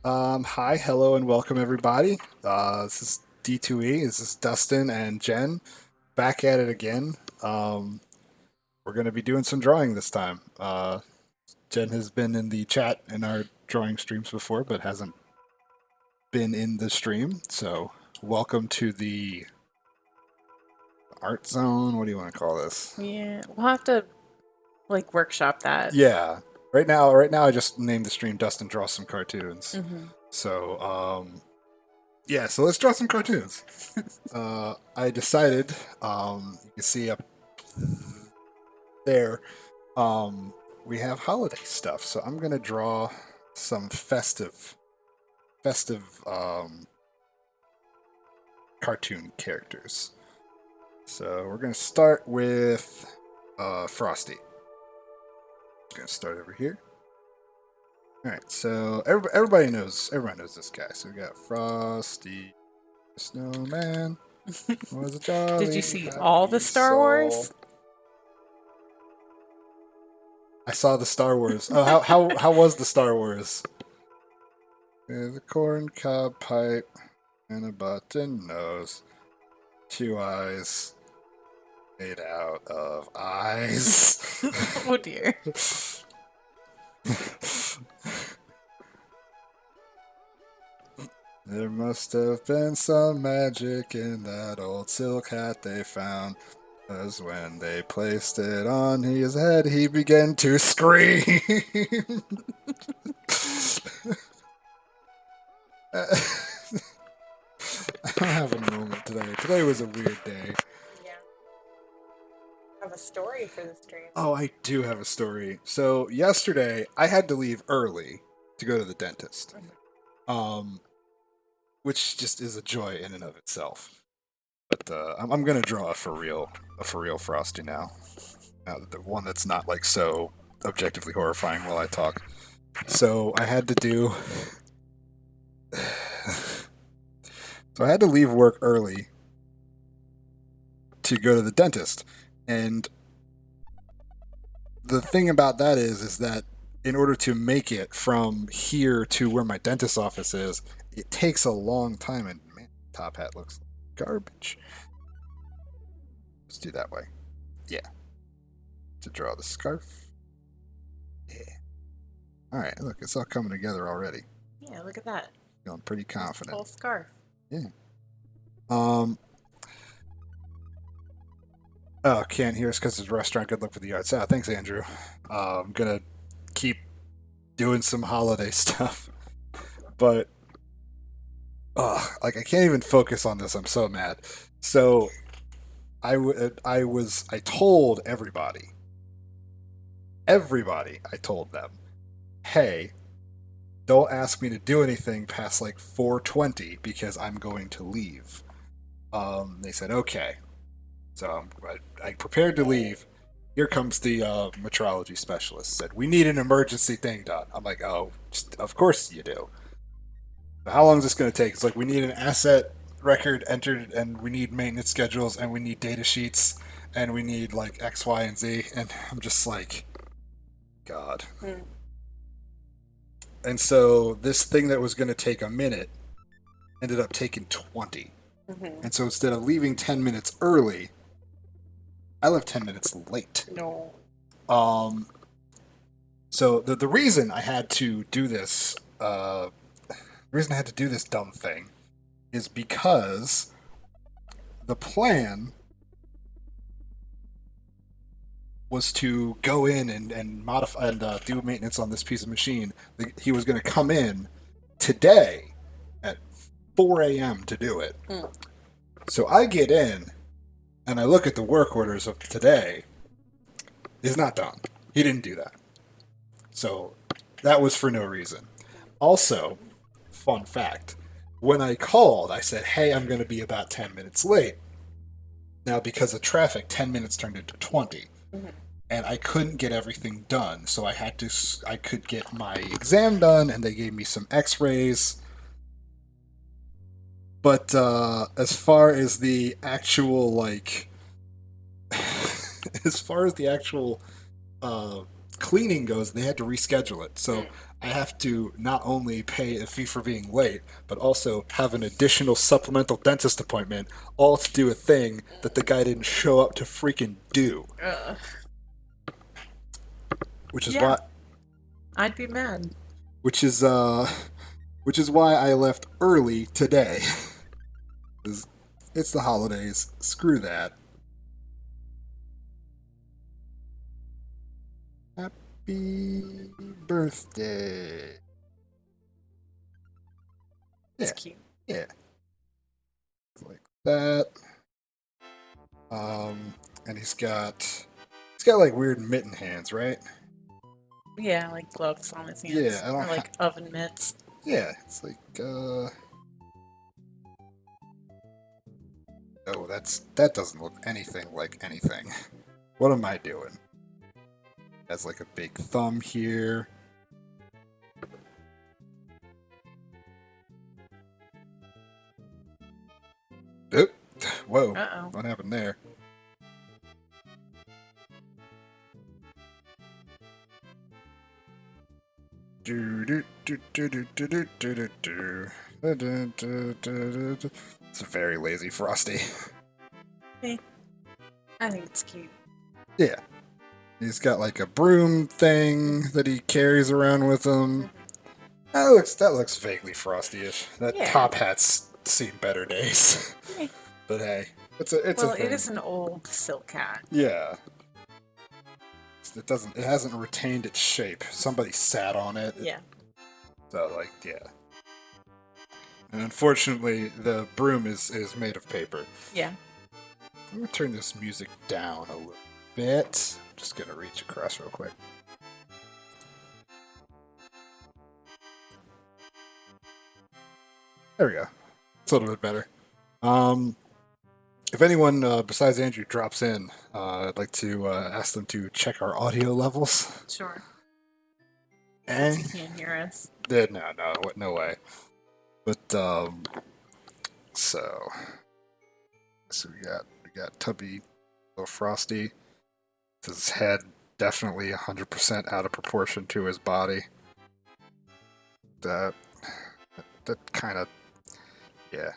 Hi, hello, and welcome everybody. This is D2E. This is Dustin and Jen back at it again. We're going to be doing some drawing this time. Jen has been in the chat in our drawing streams before, but hasn't been in the stream. So, welcome to the art zone. What do you want to call this? Yeah, we'll have to workshop that. Yeah. Right now, I just named the stream "Dustin Draws Some Cartoons." So, yeah, so let's draw some cartoons. I decided, you can see up there, we have holiday stuff. So I'm gonna draw some festive cartoon characters. So we're gonna start with Frosty. Gonna start over here. All right, so everybody knows this guy. So we got Frosty, the Snowman. Was a jolly, Did you see all the Star Wars? I saw the Star Wars. Oh, how was the Star Wars? With a corn cob pipe and a button nose, 2 eyes made out of eyes. Oh dear. There must have been some magic in that old silk hat they found. Because when they placed it on his head, he began to scream. I'm having a moment today. Today was a weird day. Yeah. I have a story for the stream. Oh, I do have a story. So yesterday, I had to leave early to go to the dentist, which just is a joy in and of itself. But I'm gonna draw a for real Frosty now. The one that's not like so objectively horrifying while I talk. So I had to do. So I had to leave work early to go to the dentist, and the thing about that is that in order to make it from here to where my dentist's office is, it takes a long time. And man, top hat looks like garbage. Let's do that way. Yeah. To draw the scarf. Yeah. All right. Look, it's all coming together already. Yeah, look at that. Feeling pretty confident. Full scarf. Yeah. Oh, can't hear us because it's a restaurant. Good luck with the arts. Ah, thanks, Andrew. I'm gonna keep doing some holiday stuff, but I can't even focus on this. I'm so mad. So I told everybody. I told them, hey, don't ask me to do anything past like 4:20 because I'm going to leave. They said okay. So I prepared to leave. Here comes the metrology specialist. Said, we need an emergency thing done. I'm like, oh, of course you do. How long is this going to take? It's like, we need an asset record entered, and we need maintenance schedules, and we need data sheets, and we need like X, Y, and Z. And I'm just like, God. And so this thing that was going to take a minute ended up taking 20. And so instead of leaving 10 minutes early, I left 10 minutes late. No. So the reason I had to do this, dumb thing, is because the plan was to go in and modify and do maintenance on this piece of machine. He was going to come in today at 4 a.m. to do it. So I get in, and I look at the work orders of today. It's not done. He didn't do that. So that was for no reason. Also, fun fact, when I called, I said, hey, I'm going to be about 10 minutes late. Now, because of traffic, 10 minutes turned into 20. And I couldn't get everything done. So I could get my exam done, and they gave me some x-rays. But as far as the actual, cleaning goes, they had to reschedule it. So I have to not only pay a fee for being late, but also have an additional supplemental dentist appointment, all to do a thing that the guy didn't show up to freaking do. Ugh. Which is Yeah. why, I'd be mad. which is why I left early today. 'Cause it's the holidays. Screw that. Happy birthday. It's Yeah. cute. Yeah. Like that. And he's got like weird mitten hands, right? Yeah, like gloves on his hands. Yeah, I don't or like oven mitts. Yeah, it's like oh, that doesn't look anything like anything. What am I doing? Has like a big thumb here. Oop. Whoa. Uh-oh. What happened there? It's a very lazy Frosty. Hey, I think it's cute. Yeah. He's got like a broom thing that he carries around with him. That looks vaguely Frosty-ish. That Yeah. top hat's seen better days. Yeah. But hey, it's Well, a thing. it is an old silk hat. Yeah. It hasn't retained its shape. Somebody sat on it. Yeah. So like, yeah. And unfortunately, the broom is made of paper. Yeah. I'm gonna turn this music down a little bit. I'm just gonna reach across real quick. There we go. It's a little bit better. If anyone besides Andrew drops in, I'd like to ask them to check our audio levels. Sure. And You can't hear us. no way. But so we got Tubby, little Frosty. His head definitely 100% out of proportion to his body. That kind of, yeah.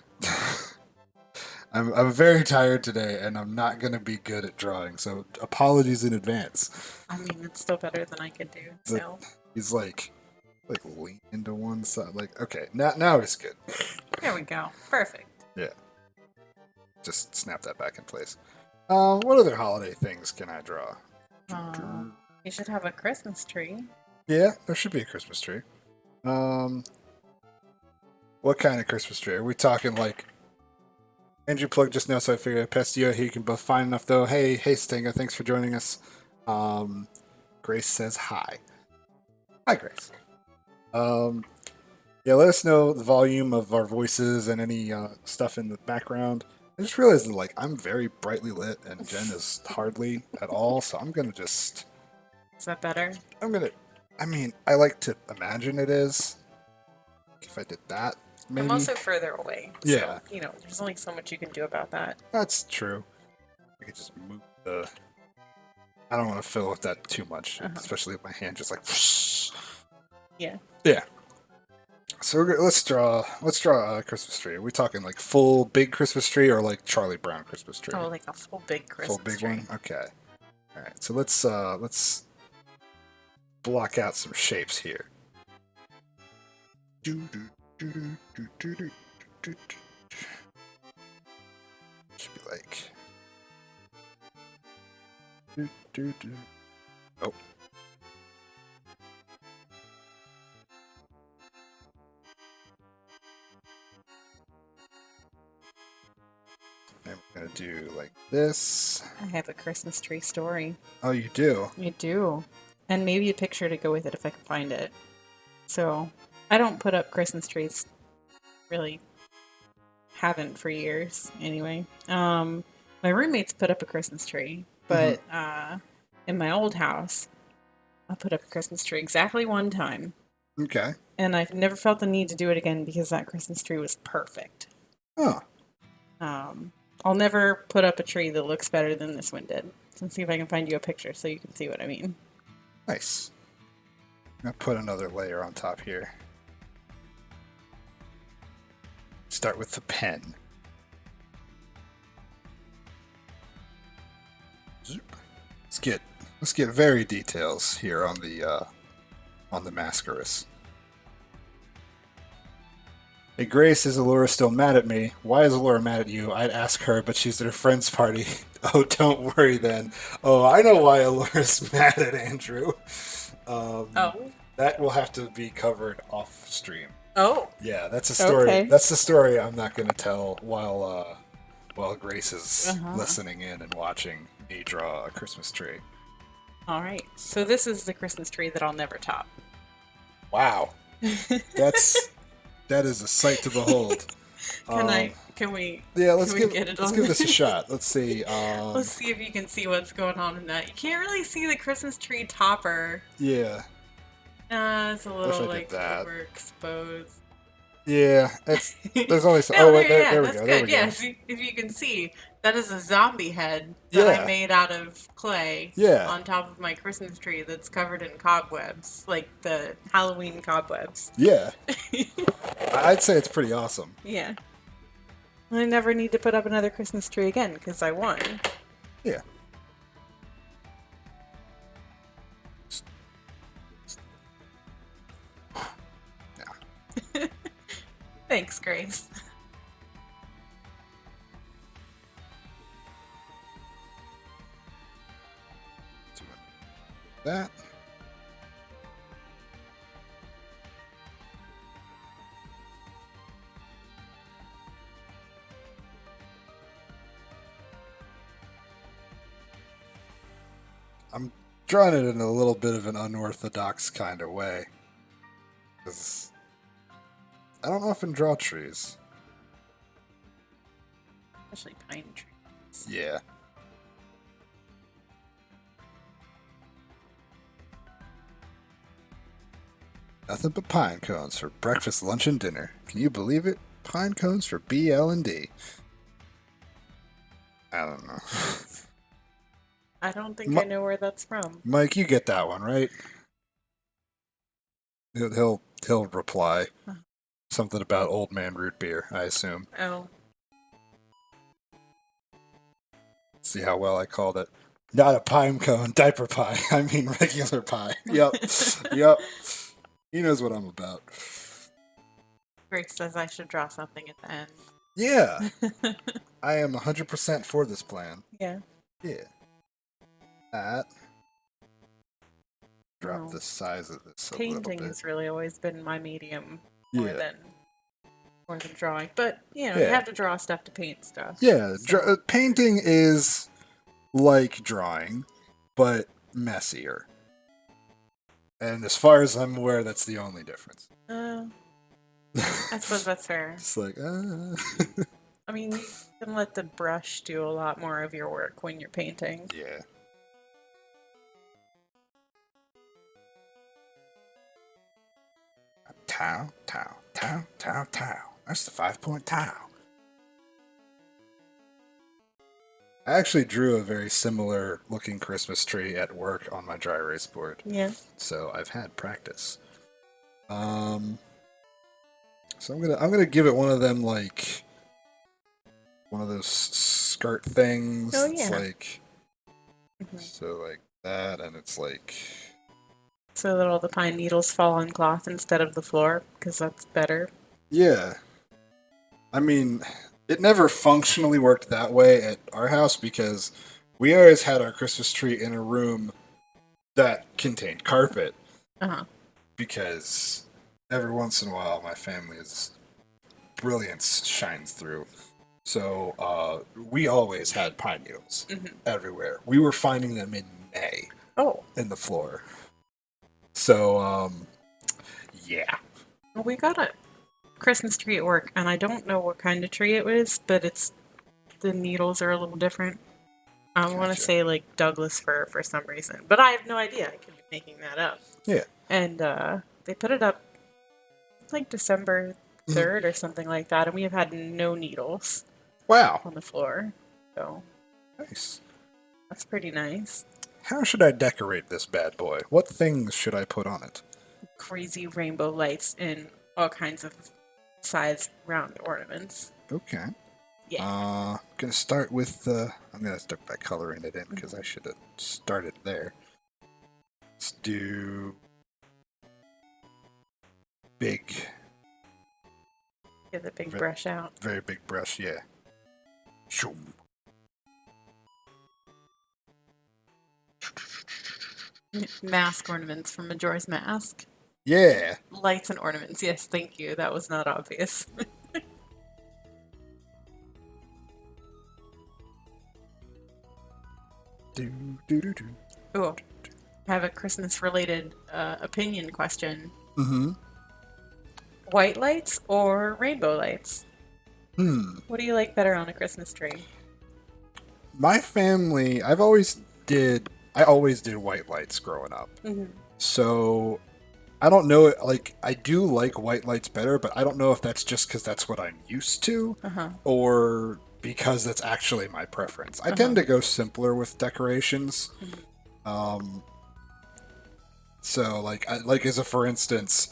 I'm very tired today, and I'm not gonna be good at drawing. So apologies in advance. I mean, it's still better than I could do. So He's like lean into one side. Like, okay, now it's good. there we go. Perfect. Yeah. Just snap that back in place. What other holiday things can I draw? You should have a Christmas tree. Yeah, there should be a Christmas tree. What kind of Christmas tree? Are we talking like Andrew plugged just now, so I figured I'd pass to you. He can both find enough though. Hey Stinger, thanks for joining us. Grace says hi. Hi, Grace. Yeah, let us know the volume of our voices and any stuff in the background. I just realized that like I'm very brightly lit and Jen is hardly at all, so I'm gonna just. Is that better? I mean, I like to imagine it is. If I did that, maybe. I'm also further away. So, Yeah. There's only so much you can do about that. That's true. I could just move the. I don't want to fiddle with that too much, especially if my hand just like. Yeah. Yeah. So let's draw a Christmas tree. Are we talking like full big Christmas tree or like Charlie Brown Christmas tree? Oh, like a full big Christmas full big tree. one. Okay. All right. So let's block out some shapes here. Should be like. Oh. I'm gonna do like this. I have a Christmas tree story. Oh, you do? I do. And maybe a picture to go with it if I can find it. So, I don't put up Christmas trees. Really haven't for years, anyway. My roommates put up a Christmas tree, but in my old house, I put up a Christmas tree exactly one time. Okay. And I've never felt the need to do it again because that Christmas tree was perfect. Oh. I'll never put up a tree that looks better than this one did. Let's see if I can find you a picture so you can see what I mean. Nice. I'm gonna put another layer on top here. Start with the pen. Let's get very details here on the Mascaris. Hey Grace, is Allura still mad at me? Why is Allura mad at you? I'd ask her, but she's at her friend's party. Oh, don't worry then. Oh, I know why Allura's mad at Andrew. Oh. That will have to be covered off stream. Oh. Yeah, that's a story. Okay. That's the story I'm not going to tell while Grace is Uh-huh. listening in and watching me draw a Christmas tree. All right. So this is the Christmas tree that I'll never top. Wow, that is a sight to behold. Can we? Yeah, let's give this a shot. Let's see. Let's see if you can see what's going on in that. You can't really see the Christmas tree topper. Yeah. It's a little I like did that. overexposed. Yeah, there's only some. No, Oh wait, there we that's go. good. There we Yeah, go. if you can see, that is a zombie head that Yeah. I made out of clay. Yeah. On top of my Christmas tree that's covered in cobwebs, like the Halloween cobwebs. Yeah. I'd say it's pretty awesome. Yeah. I never need to put up another Christmas tree again because I won. Yeah. Thanks, Grace. That. I'm drawing it in a little bit of an unorthodox kind of way. Because I don't often draw trees. Especially pine trees. Yeah. Nothing but pine cones for breakfast, lunch, and dinner. Can you believe it? Pine cones for BL&D. I don't know. I don't think I know where that's from. Mike, you get that one, right? He'll reply. Something about old man root beer, I assume. Oh. See how well I called it. Not a pine cone, diaper pie. I mean regular pie. Yep. Yep. He knows what I'm about. Grace says I should draw something at the end. Yeah. I am 100% for this plan. Yeah. Yeah. That. Drop the size of this a little Painting bit. has really always been my medium more Yeah. than drawing. But, you Yeah. you have to draw stuff to paint stuff. Yeah. So. Painting is like drawing, but messier. And as far as I'm aware, that's the only difference. I suppose that's fair. It's like, I mean, you can let the brush do a lot more of your work when you're painting. Yeah. Tau, tau, tau, tau, tau. That's the 5-point tau. I actually drew a very similar looking Christmas tree at work on my dry erase board. Yeah. So I've had practice. So I'm gonna give it one of them, like one of those skirt things. Oh, It's yeah. like so like that, and it's like So that all the pine needles fall on cloth instead of the floor, because that's better. yeah. I mean, it never functionally worked that way at our house because we always had our Christmas tree in a room that contained carpet. Uh-huh. Because every once in a while my family's brilliance shines through. So we always had pine needles everywhere. We were finding them in May in the floor. So, yeah. Well, we got a Christmas tree at work, and I don't know what kind of tree it was, but the needles are a little different. I want to say like Douglas fir for some reason, but I have no idea. I could be making that up. Yeah. And they put it up like December 3rd or something like that, and we have had no needles. Wow. On the floor. So nice. That's pretty nice. How should I decorate this bad boy? What things should I put on it? crazy rainbow lights in all kinds of size round ornaments. Okay. Yeah. Gonna start with the. I'm gonna start by coloring it in because I should have started there. Let's do big. Get the big brush out. Very big brush, yeah. Shoom. Mask ornaments from Majora's Mask. Yeah. Lights and ornaments. Yes, thank you. That was not obvious. Do do do do. Oh, I have a Christmas-related opinion question. Mm-hmm. White lights or rainbow lights? What do you like better on a Christmas tree? My family, I always did white lights growing up. Mm-hmm. So I don't know, like I do like white lights better, but I don't know if that's just because that's what I'm used to, or because that's actually my preference. I tend to go simpler with decorations. So like as a for instance,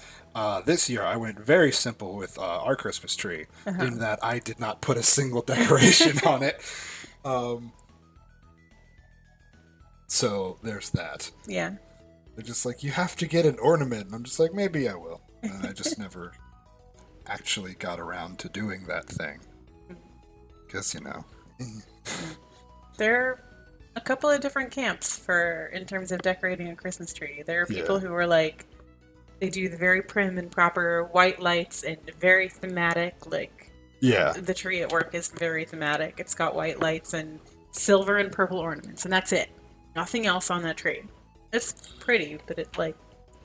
this year I went very simple with our Christmas tree, in that I did not put a single decoration on it. So there's that. Yeah. They're just like, you have to get an ornament. And I'm just like, maybe I will. And I just never actually got around to doing that thing. Because, you know. There are a couple of different camps in terms of decorating a Christmas tree. There are people who are like, they do the very prim and proper white lights and very thematic, like the tree at work is very thematic. It's got white lights and silver and purple ornaments, and that's it. Nothing else on that tree. It's pretty, but it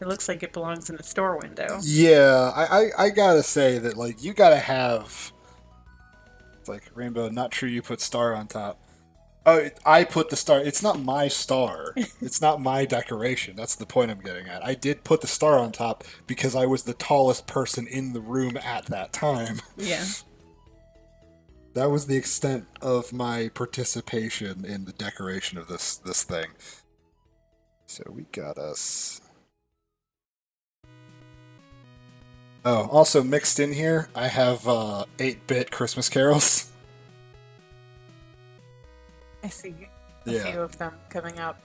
looks like it belongs in a store window. Yeah, I gotta say that, like, you gotta have, it's like, rainbow, not true you put star on top. Oh, I put the star. It's not my star. It's not my decoration. That's the point I'm getting at. I did put the star on top because I was the tallest person in the room at that time. Yeah. That was the extent of my participation in the decoration of this thing. So we got us. Oh, also mixed in here, I have 8-bit Christmas carols. I see a few of them coming up.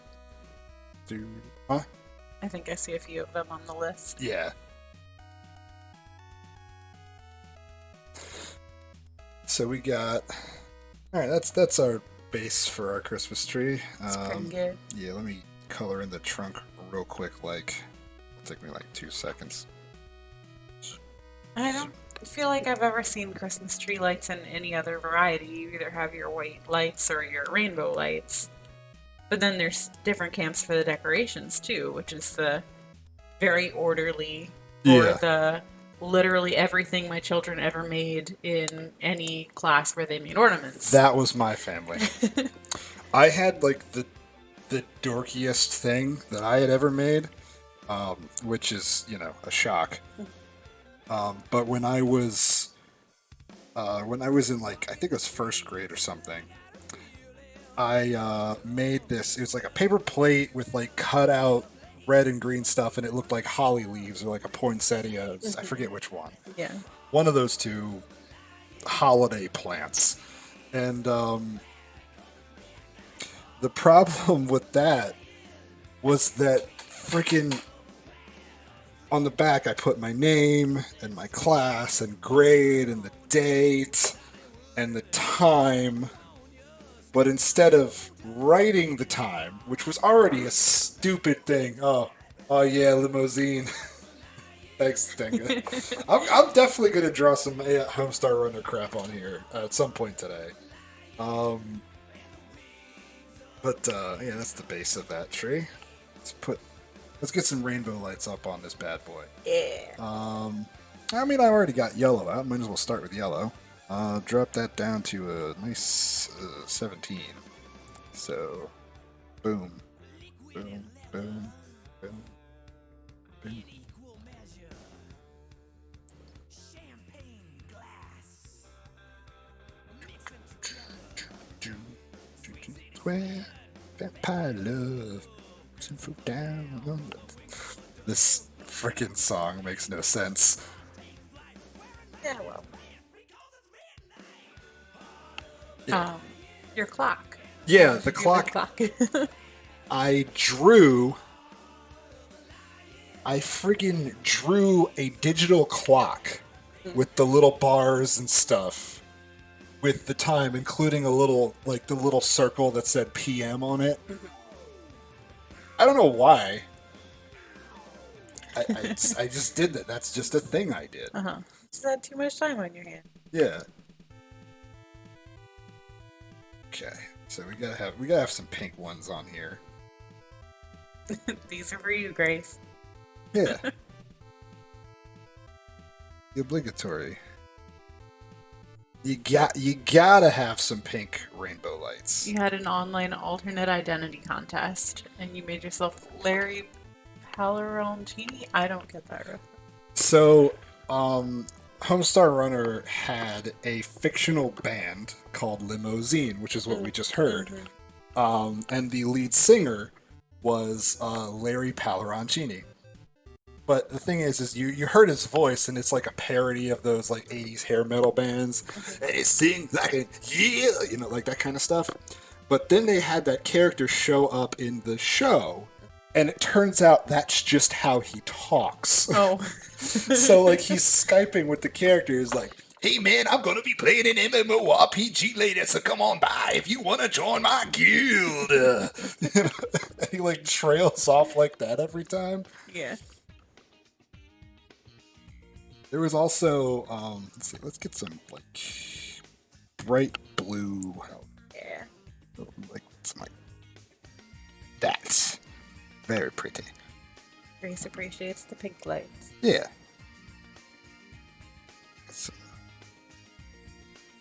Huh? I think I see a few of them on the list. Yeah. So we got. All right, that's our base for our Christmas tree. It's pretty good. Yeah, let me color in the trunk real quick. Like, it'll take me like 2 seconds. I don't feel like I've ever seen Christmas tree lights in any other variety. You either have your white lights or your rainbow lights. But then there's different camps for the decorations too, which is the very orderly, or the literally everything my children ever made in any class where they made ornaments. That was my family. I had like the dorkiest thing that I had ever made, which is, you know, a shock. But when I was in, like, I think it was first grade or something, I made this. It was like a paper plate with like cut out red and green stuff, and it looked like holly leaves or like a poinsettia. I forget which one. Yeah. One of those two holiday plants. And the problem with that was that freaking on the back I put my name and my class and grade and the date and the time. But instead of writing the time, which was already a stupid thing, oh yeah, limousine. Thanks, Tenga. I'm definitely gonna draw some Homestar Runner crap on here at some point today. But yeah, that's the base of that tree. Let's get some rainbow lights up on this bad boy. Yeah. I mean, I already got yellow out. Might as well start with yellow. Drop that down to a nice 17. So, boom, boom, boom, boom, boom. Where vampire love some fruit down on this freaking song makes no sense. Yeah, well. Yeah. Your clock. Yeah, What the did you do with clock. the clock? I friggin' drew a digital clock with the little bars and stuff with the time, including a little, like the little circle that said PM on it. I don't know why. I just did that. That's just a thing I did. Just had too much time on your hand. Yeah. Okay. So we gotta have some pink ones on here. These are for you, Grace. Yeah. The obligatory. You gotta have some pink rainbow lights. You had an online alternate identity contest, and you made yourself Larry Palarancini. I don't get that reference. So, Homestar Runner had a fictional band called Limousine, which is what we just heard. And the lead singer was Larry Palarancini. But the thing is you heard his voice, and it's like a parody of those like 80s hair metal bands. And it sings like a yeah, you know, like that kind of stuff. But then they had that character show up in the show, and it turns out that's just how he talks. Oh. So like he's Skyping with the characters like, hey man, I'm gonna be playing an MMORPG later, so come on by if you wanna join my guild. And he like trails off like that every time. Yeah. There was also let's get some like bright blue. Yeah. Like some like that's very pretty. Grace appreciates the pink lights. Yeah. So,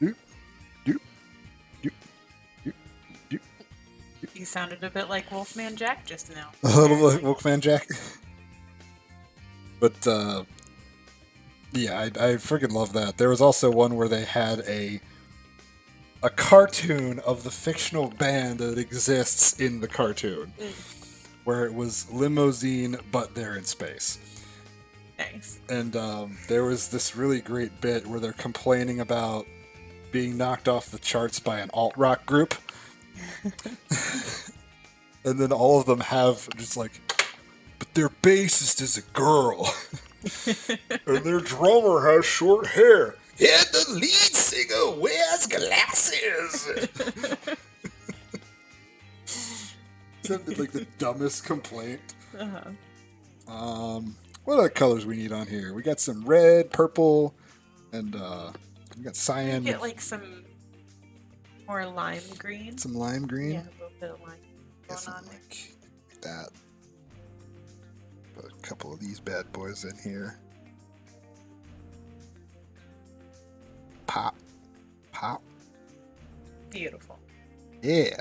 doop, doop, doop, doop, doop. You sounded a bit like Wolfman Jack just now. A little like Wolfman Jack. But yeah, I freaking love that. There was also one where they had a cartoon of the fictional band that exists in the cartoon, where it was Limousine, but they're in space. Nice. And there was this really great bit where they're complaining about being knocked off the charts by an alt-rock group. And then all of them have just like, but their bassist is a girl. And their drummer has short hair. And the lead singer wears glasses. Sounded like the dumbest complaint. What other colors we need on here? We got some red, purple, and we got cyan. Get like some more lime green. Some lime green. Yeah, a little bit of lime going on. Like that. Put a couple of these bad boys in here. Pop. Pop. Beautiful. Yeah.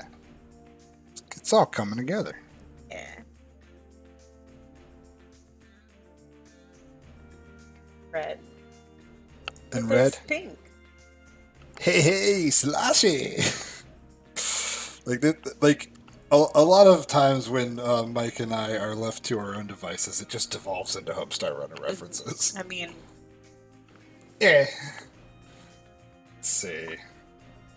It's all coming together. Yeah. Red. And But red. there's pink. Hey, sloshy. like a lot of times when Mike and I are left to our own devices, it just devolves into Homestar Runner references. I mean, Yeah. Let's see.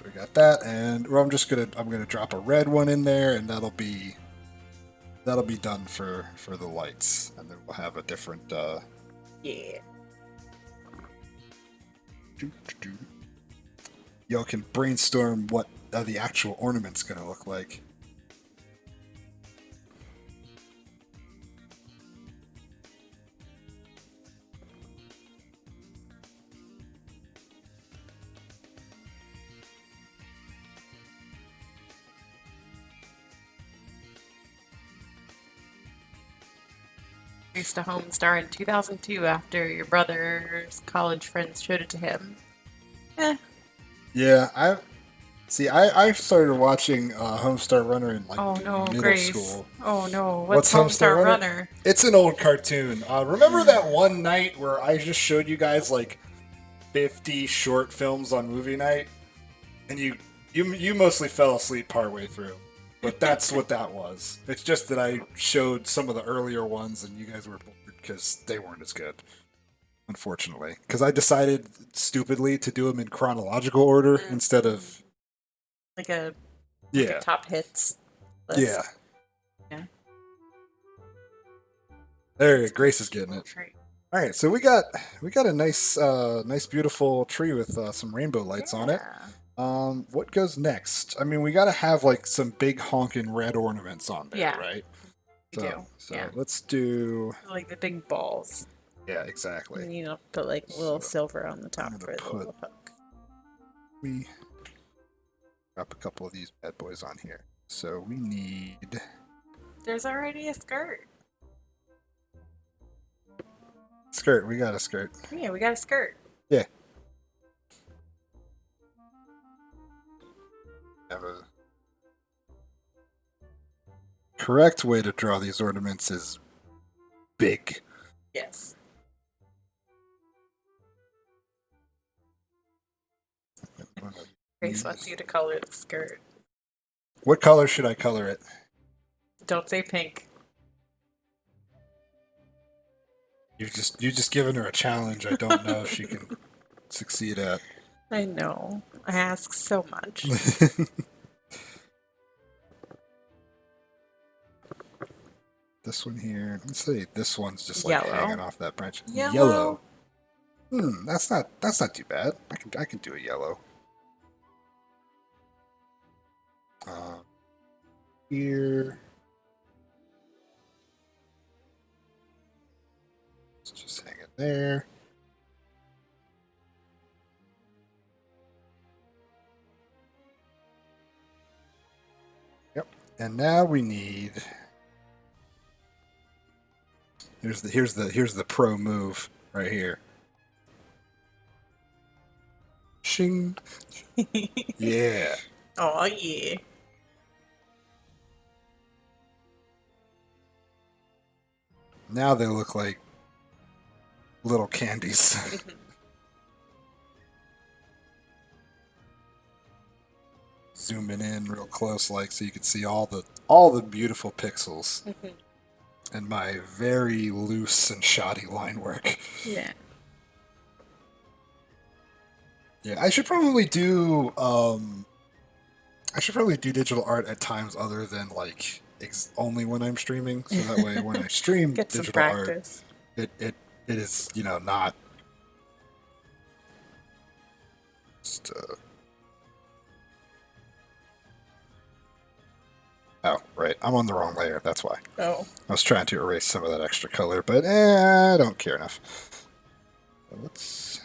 We got that, and well, I'm gonna drop a red one in there, and that'll be done for the lights, and then we'll have a different. yeah. Y'all can brainstorm what the actual ornament's gonna look like. Used to Homestar in 2002 after your brother's college friends showed it to him. Yeah, I started watching Homestar Runner in like Oh no, middle Grace. school. Oh no, What's what's Homestar Runner? It's an old cartoon. Remember that one night where I just showed you guys like 50 short films on movie night, and you mostly fell asleep partway through. But that's what that was. It's just that I showed some of the earlier ones, and you guys were bored because they weren't as good, unfortunately. Because I decided stupidly to do them in chronological order instead of like a yeah, top hits list. yeah. Yeah. There, Grace is getting it. All right, so we got a nice beautiful tree with some rainbow lights on it. What goes next? I mean, we got to have like some big honking red ornaments on there, Yeah, right? we do. So Yeah. let's do. Like the big balls. Yeah, exactly. And you put like little So, silver on the top I'm for gonna the little hook. We drop a couple of these bad boys on here. So we need. There's already a skirt. Skirt. We got a skirt. Yeah, we got a skirt. Yeah. Have a correct way to draw these ornaments is big. Yes. Grace wants you to color the skirt. What color should I color it? Don't say pink. You just given her a challenge I don't know if she can succeed at. I know. I ask so much. This one here. Let's see. This one's just like Yellow. hanging off that branch. Yellow. That's not too bad. I can do a yellow. Here. Let's just hang it there. Yep. And now we need. Here's the pro move right here. Shing. Yeah. Oh yeah. Now they look like little candies. Zooming in real close, like so you can see all the beautiful pixels, and my very loose and shoddy line work. Yeah. Yeah, I should probably do digital art at times other than like only when I'm streaming, so that way when I stream Get some digital art, practice. it is not just, oh, right. I'm on the wrong layer. That's why. Oh. I was trying to erase some of that extra color, but I don't care enough. So let's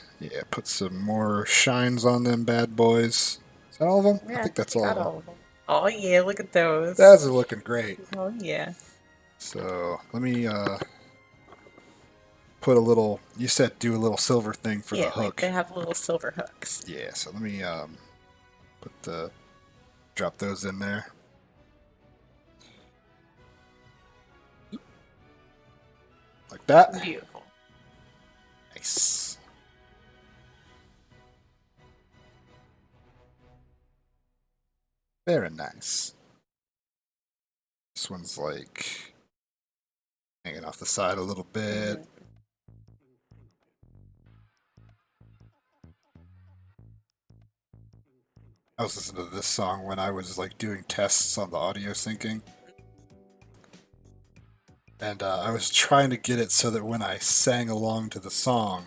put some more shines on them bad boys. Is that all of them? Yeah, I think that's all of them. of them. Oh yeah, look at those. Those are looking great. Oh yeah. So let me put a little. You said do a little silver thing for the hook. Like they have little silver hooks. Yeah. So let me drop those in there. Like that. Beautiful. Nice. Very nice. This one's like hanging off the side a little bit. I was listening to this song when I was like doing tests on the audio syncing. And I was trying to get it so that when I sang along to the song,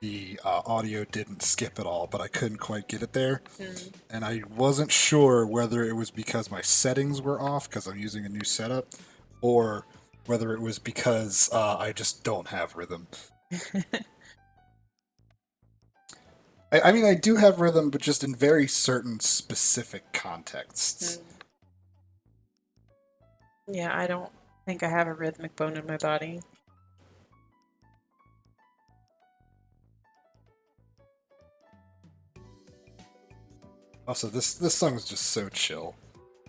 the audio didn't skip at all, but I couldn't quite get it there. And I wasn't sure whether it was because my settings were off because I'm using a new setup, or whether it was because I just don't have rhythm. I mean, I do have rhythm, but just in very certain specific contexts. Yeah, I don't think I have a rhythmic bone in my body. Also, this song is just so chill.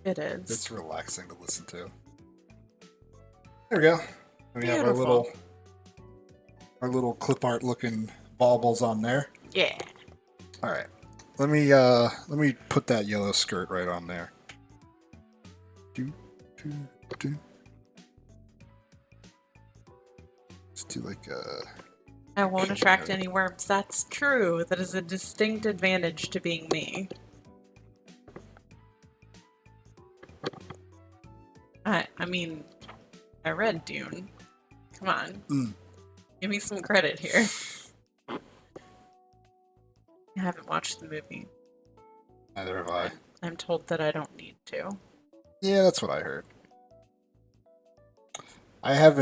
It is. It's relaxing to listen to. There we go. We have our little clip art looking baubles on there. Yeah. All right. Let me put that yellow skirt right on there. Do. Let's do like a... I won't attract any worms. That's true. That is a distinct advantage to being me. I mean, I read Dune. Come on. Give me some credit here. I haven't watched the movie. Neither have I. I'm told that I don't need to. Yeah, that's what I heard. I have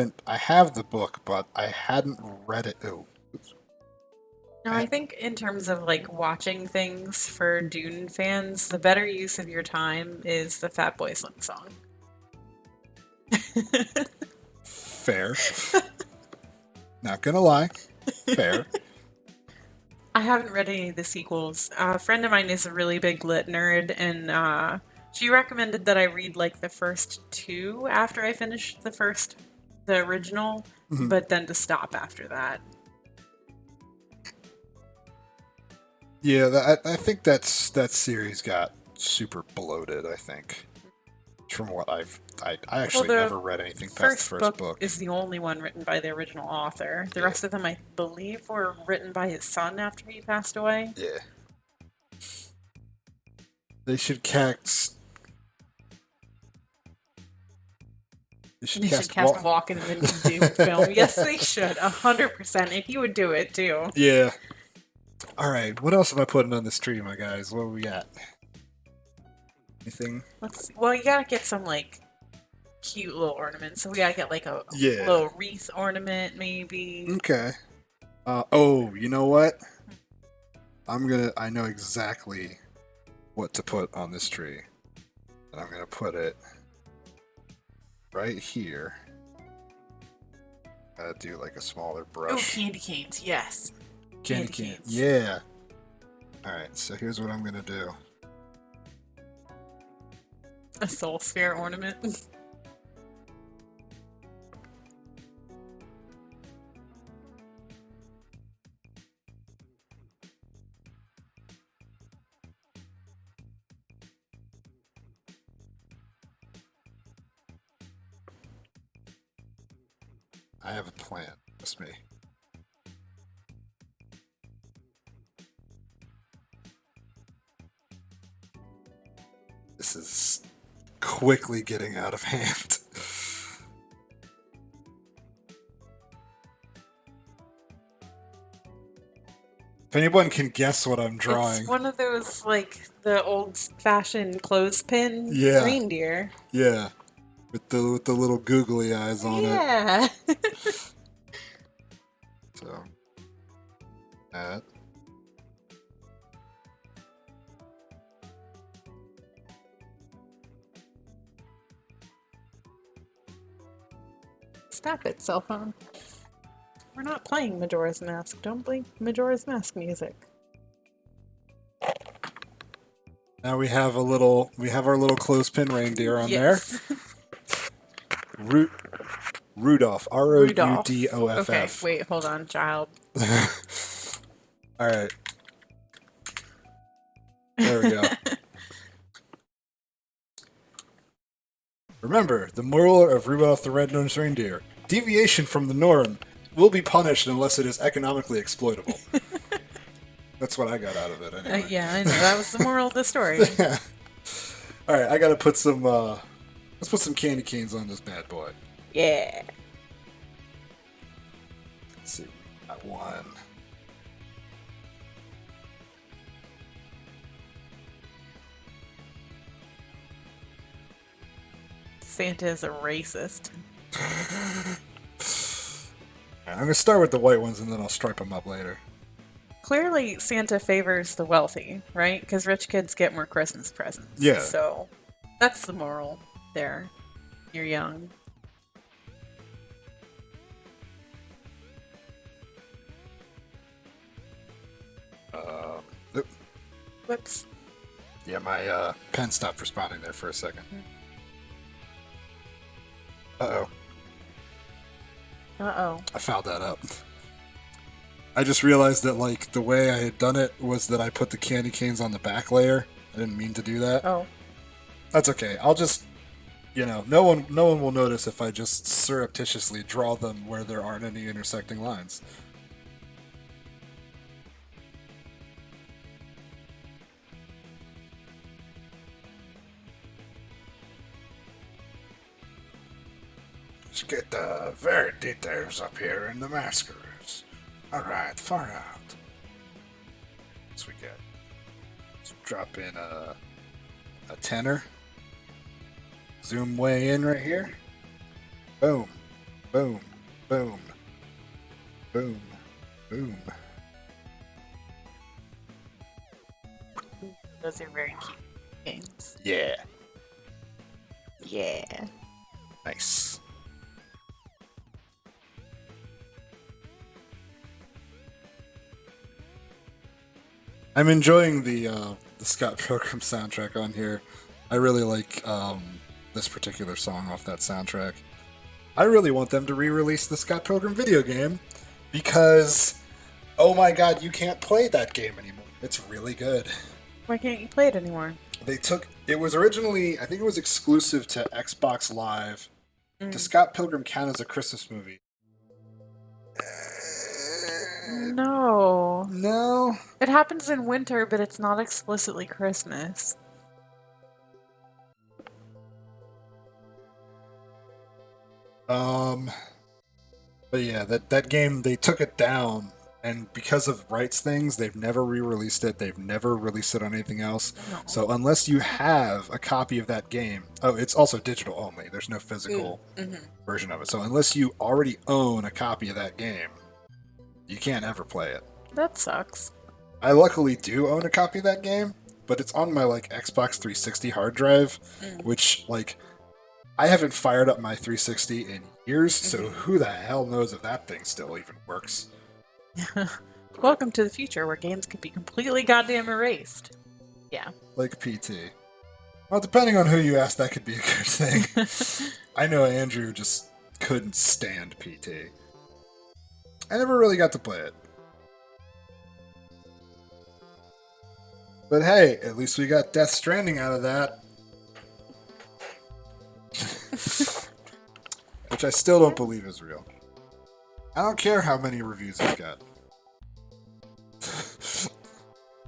the book, but I hadn't read it. Oh, oops. No, I think in terms of like watching things for Dune fans, the better use of your time is the Fat Boy Slim song. Fair. Not gonna lie. Fair. I haven't read any of the sequels. A friend of mine is a really big lit nerd, and she recommended that I read like the first two after I finished the original, but then to stop after that. Yeah, I think that series got super bloated, I think. From what I actually never read anything past the first book. Is the only one written by the original author. The rest of them, I believe, were written by his son after he passed away. Yeah. They should cast... They should cast Walken in the Dune film. Yes, they should. 100%. And he would do it, too. Yeah. Alright, what else am I putting on the stream, my guys? What do we got? Anything? Let's see. Well, you gotta get some, like, cute little ornaments. So we gotta get, like, a little wreath ornament, maybe. Okay. Oh, you know what? I know exactly what to put on this tree. And I'm gonna put it right here. Gotta do, like, a smaller brush. Oh, candy canes, yes. Candy canes. Yeah. Alright, so here's what I'm gonna do. A soul sphere ornament. I have a plan. That's me. This is quickly getting out of hand. If anyone can guess what I'm drawing. It's one of those, like, the old-fashioned clothespin reindeer. Yeah. With the little googly eyes on it. Yeah. So, that. Stop it, cell phone. We're not playing Majora's Mask. Don't play Majora's Mask music. Now we have our little clothespin reindeer on there. Rudolph. Rudolph. Okay, wait, hold on, child. Alright. There we go. Remember, the moral of Rudolph the Red-Nosed Reindeer. Deviation from the norm will be punished unless it is economically exploitable. That's what I got out of it, anyway. Yeah, I know. That was the moral of the story. Alright, I gotta put some, let's put some candy canes on this bad boy. Yeah. Let's see, got one. Santa is a racist. I'm gonna start with the white ones and then I'll stripe them up later. Clearly, Santa favors the wealthy, right? Because rich kids get more Christmas presents. Yeah. So, that's the moral there. You're young. Nope. Whoops. Yeah, my pen stopped responding there for a second. Uh-oh. Uh-oh. I fouled that up. I just realized that, like, the way I had done it was that I put the candy canes on the back layer. I didn't mean to do that. Oh. That's okay. I'll just you know, no one will notice if I just surreptitiously draw them where there aren't any intersecting lines. Let's get the very details up here in the maskers. Alright, far out. What's we get? Let's drop in a tenor. Zoom way in right here. Boom. Boom. Boom. Boom. Boom. Those are very cute games. Yeah. Yeah. Nice. I'm enjoying the Scott Pilgrim soundtrack on here. I really like this particular song off that soundtrack. I really want them to re-release the Scott Pilgrim video game because, oh my god, you can't play that game anymore. It's really good. Why can't you play it anymore? It was originally, I think it was exclusive to Xbox Live. Does Scott Pilgrim count as a Christmas movie? No. No. It happens in winter, but it's not explicitly Christmas. But yeah, that game, they took it down, and because of rights things, they've never re-released it. They've never released it on anything else. No. So unless you have a copy of that game, oh, it's also digital only. There's no physical version of it. So unless you already own a copy of that game, you can't ever play it. That sucks. I luckily do own a copy of that game, but it's on my like Xbox 360 hard drive, which like I haven't fired up my 360 in years, so who the hell knows if that thing still even works. Welcome to the future where games could be completely goddamn erased. Yeah. Like PT. Well, depending on who you ask, that could be a good thing. I know Andrew just couldn't stand PT. I never really got to play it. But hey, at least we got Death Stranding out of that. Which I still don't believe is real. I don't care how many reviews it's got.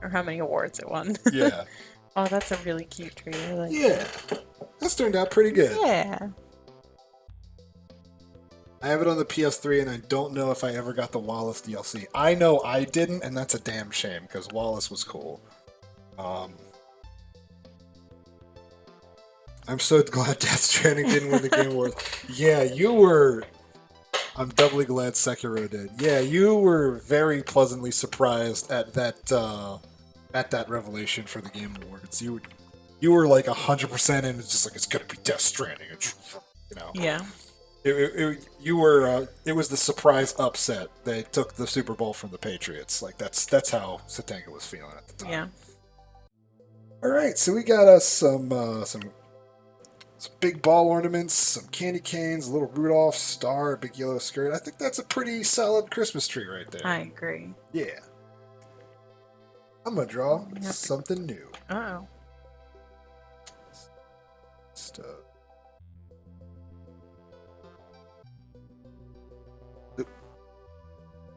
Or how many awards it won. Yeah. Oh, that's a really cute tree. I like Yeah. That's turned out pretty good. Yeah. I have it on the PS3, and I don't know if I ever got the Wallace DLC. I know I didn't, and that's a damn shame, because Wallace was cool. I'm so glad Death Stranding didn't win the Game Awards. Yeah, you were... I'm doubly glad Sekiro did. Yeah, you were very pleasantly surprised at that revelation for the Game Awards. You were like 100% and it's just like, it's gonna be Death Stranding. You know. Yeah. It was the surprise upset. They took the Super Bowl from the Patriots. Like that's how Satanga was feeling at the time. Yeah. All right, so we got us some big ball ornaments, some candy canes, a little Rudolph star, a big yellow skirt. I think that's a pretty solid Christmas tree right there. I agree. Yeah. I'm gonna draw something new. Uh-oh. Stuff.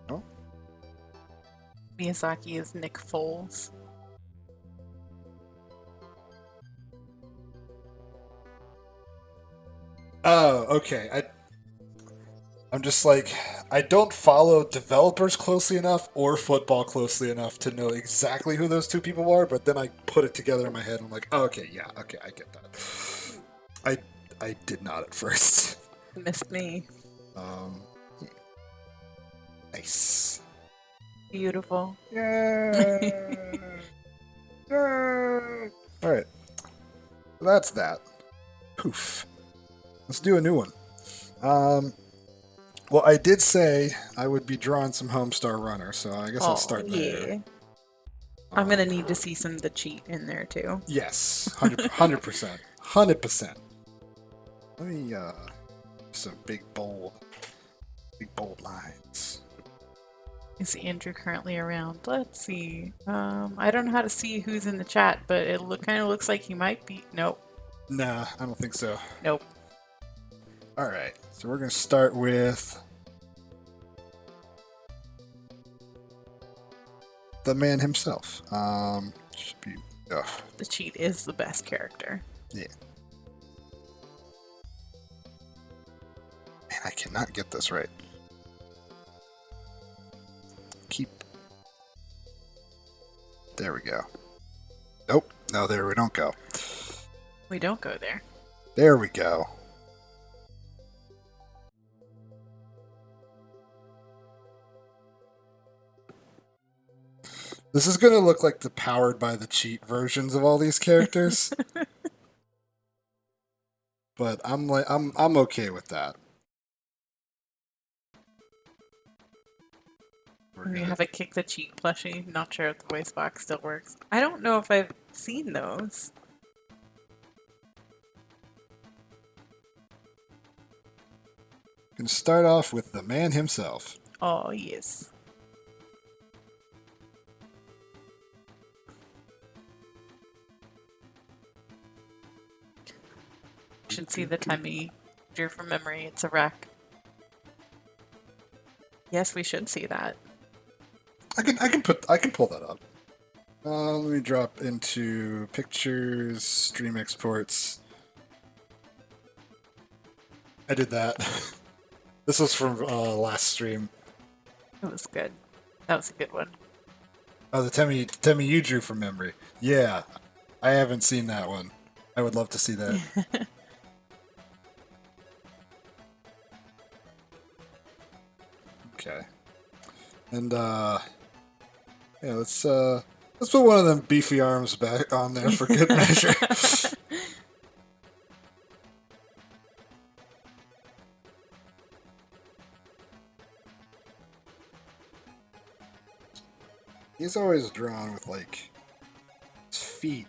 Oh. Miyazaki is Nick Foles. Oh, okay. I'm just like, I don't follow developers closely enough or football closely enough to know exactly who those two people are, but then I put it together in my head and I'm like, oh, okay, yeah, okay, I get that. I did not at first. You missed me. Nice. Beautiful. Yay! Yay! Alright. So that's that. Poof. Let's do a new one. Well, I did say I would be drawing some Homestar Runner, so I guess I'll start there. Yeah. I'm gonna need to see some of the cheat in there too. Yes, 100%. 100%. Let me, some big bold lines. Is Andrew currently around? Let's see. I don't know how to see who's in the chat, but it kind of looks like he might be. Nope. Nah, I don't think so. Nope. All right, so we're gonna start with the man himself. Should be. Ugh. The cheat is the best character. Yeah. Man, I cannot get this right. Keep. There we go. Nope. No, there we don't go. We don't go there. There we go. This is gonna look like the powered by the cheat versions of all these characters. But I'm okay with that. We have a kick the cheat plushie. Not sure if the voice box still works. I don't know if I've seen those. Gonna start off with the man himself. Oh, yes. Should see the time he drew from memory. It's a wreck. Yes, we should see that. I can pull that up. Let me drop into pictures, stream exports. I did that. This was from last stream. It was good. That was a good one. Oh, the Temmie you drew from memory. Yeah, I haven't seen that one. I would love to see that. Okay. And yeah, let's put one of them beefy arms back on there for good measure. He's always drawn with like his feet.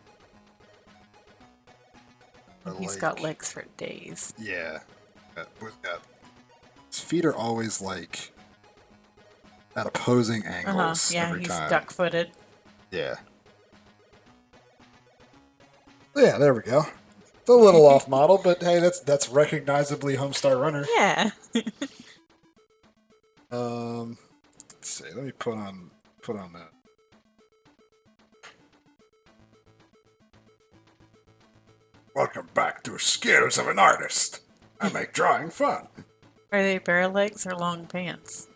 He's got legs for days. Yeah. His feet are always like at opposing angles. Yeah, every he's time. duck-footed. Yeah. Yeah, there we go. It's a little off model, but hey, that's recognizably Homestar Runner. Yeah. Let's see. Let me put on that. Welcome back to Skills of an Artist. I make drawing fun. Are they bare legs or long pants?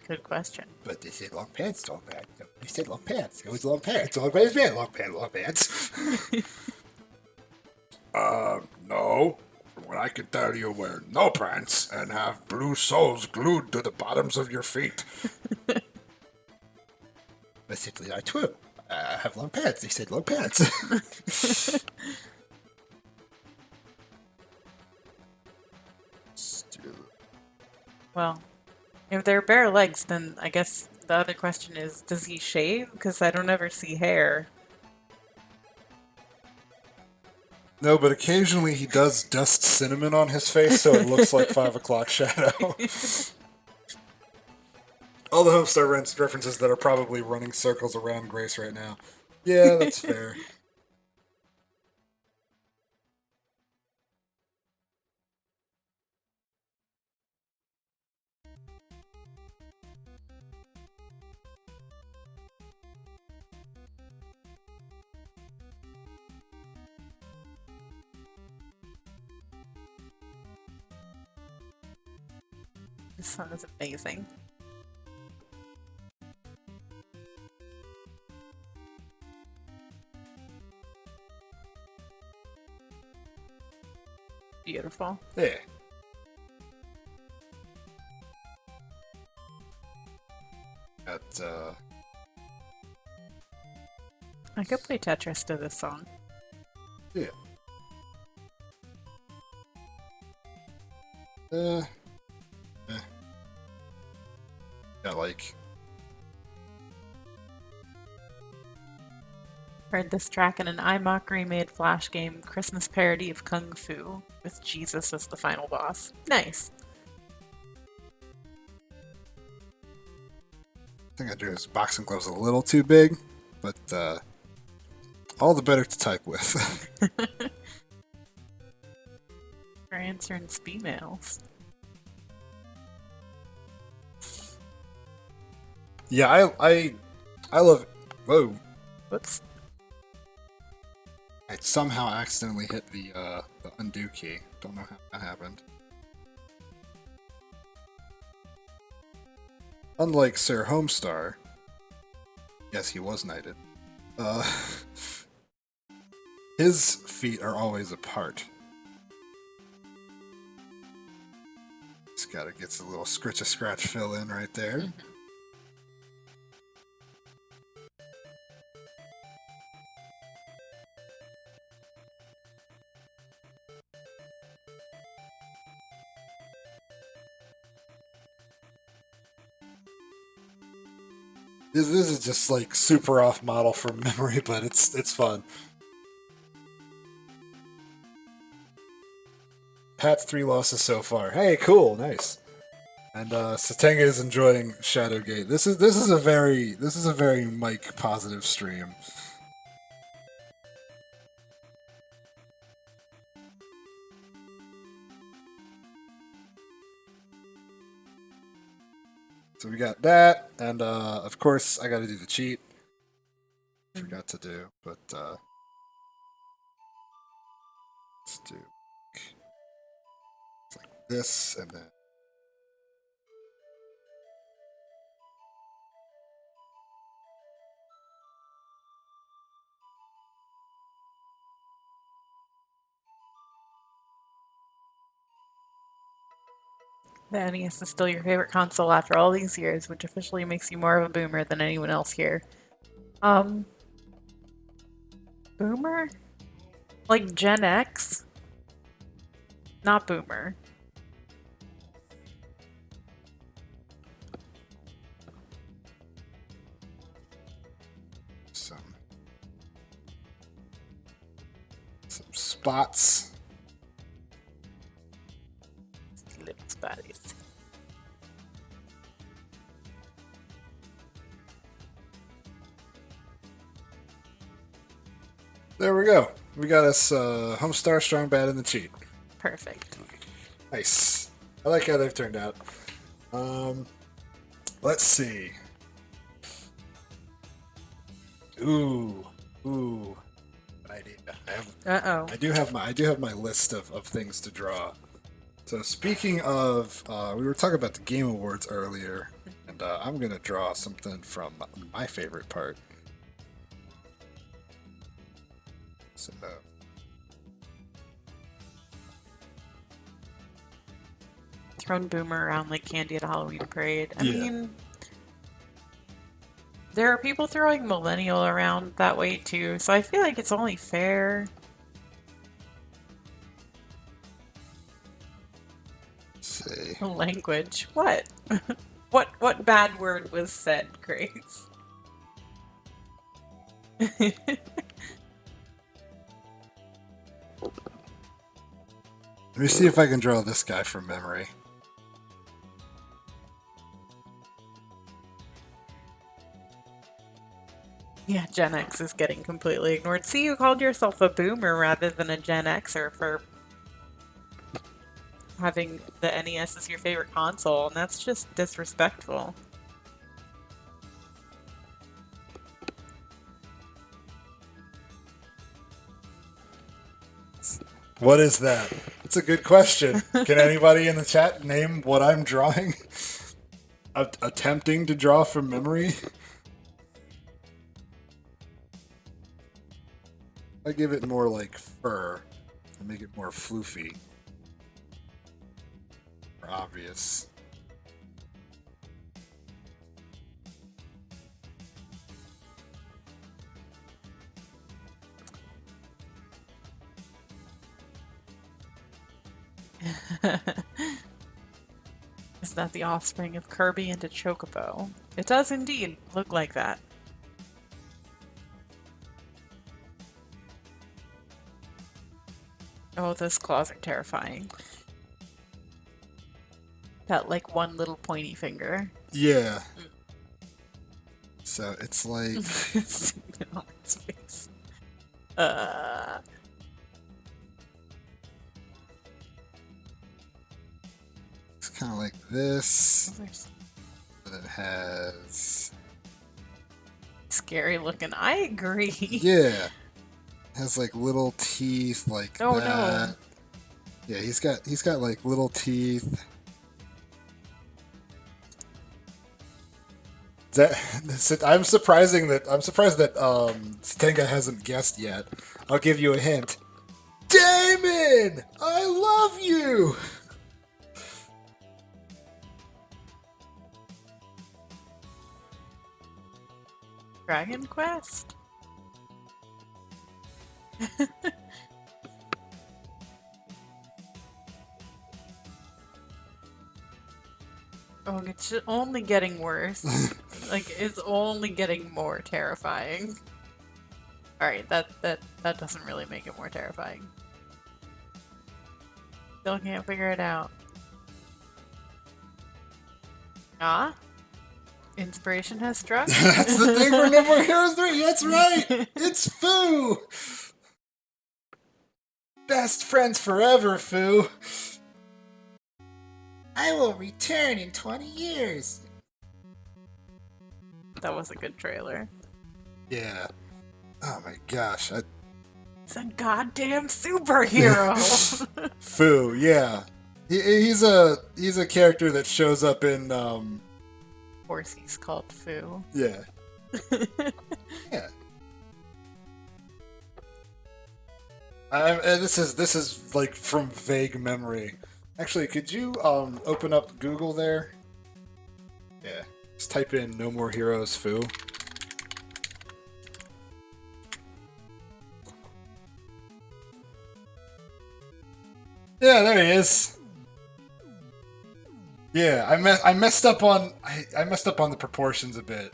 Good question. But they say long pants, don't bad. They said long pants. It was long pants. Long pants, man. Long pants. No. From what I can tell, you wear no pants and have blue soles glued to the bottoms of your feet. Basically, I too. I have long pants. They said long pants. Well, if they're bare legs, then I guess the other question is, does he shave? Because I don't ever see hair. No, but occasionally he does dust cinnamon on his face, so it looks like 5 o'clock shadow. All the Homestar references that are probably running circles around Grace right now. Yeah, that's fair. This song is amazing. Beautiful. Yeah. I could play Tetris to this song. Yeah. Yeah, like... Heard this track in an iMockery made Flash game Christmas parody of Kung Fu with Jesus as the final boss. Nice. I think I drew his boxing gloves a little too big, but all the better to type with. for answering emails. Yeah, I love. Whoa! Whoops. I somehow accidentally hit the undo key. Don't know how that happened. Unlike Sir Homestar, yes, he was knighted. His feet are always apart. Just gotta get a little scratch fill in right there. Mm-hmm. This is just like super off model from memory, but it's fun. Pat's 3 losses so far. Hey, cool, nice. And Satenga is enjoying Shadowgate. This is a very Mike positive stream. So we got that, and of course I got to do the cheat. Forgot to do, but let's do it's like this, and then The NES is still your favorite console after all these years, which officially makes you more of a boomer than anyone else here. Boomer? Like Gen X? Not boomer. some spots. Little spotties. There we go. We got us Homestar, Strong Bad, and the cheat. Perfect. Nice. I like how they've turned out. Let's see. Ooh. Good idea. I do have my list of things to draw. So speaking of, we were talking about the Game Awards earlier, and I'm gonna draw something from my favorite part. So. Thrown boomer around like candy at a Halloween parade. I Yeah. mean, there are people throwing millennial around that way too, so I feel like it's only fair. Let's see. Language. What? What bad word was said, Grace? Let me see if I can draw this guy from memory. Yeah, Gen X is getting completely ignored. See, you called yourself a boomer rather than a Gen Xer for having the NES as your favorite console, and that's just disrespectful. What is that? It's a good question. Can anybody in the chat name what I'm drawing? Attempting to draw from memory? I give it more like fur and make it more floofy. More obvious. Is that the offspring of Kirby into Chocobo? It does indeed look like that. Oh, those claws are terrifying. That, like, one little pointy finger. Yeah. So it's like... Zoom in on his face. kind of like this. Those are s- And it has... scary looking. I agree. Yeah. Has like little teeth like Oh, that. no. Yeah, he's got like little teeth. I'm surprised that Stenga hasn't guessed yet. I'll give you a hint. Damon, I love you. Dragon Quest? Oh, it's only getting worse. Like, it's only getting more terrifying. Alright, that doesn't really make it more terrifying. Still can't figure it out. Ah? Inspiration has struck? That's the thing for No More Heroes 3. That's right. It's Foo. Best friends forever, Foo. I will return in 20 years. That was a good trailer. Yeah. Oh my gosh. It's a goddamn superhero! Foo, yeah. He's a character that shows up in Of course he's called Foo. yeah. Yeah. And this is like from vague memory. Actually, could you open up Google there? Yeah. Just type in No More Heroes Foo. Yeah, there he is. Yeah, I messed up on I messed up on the proportions a bit,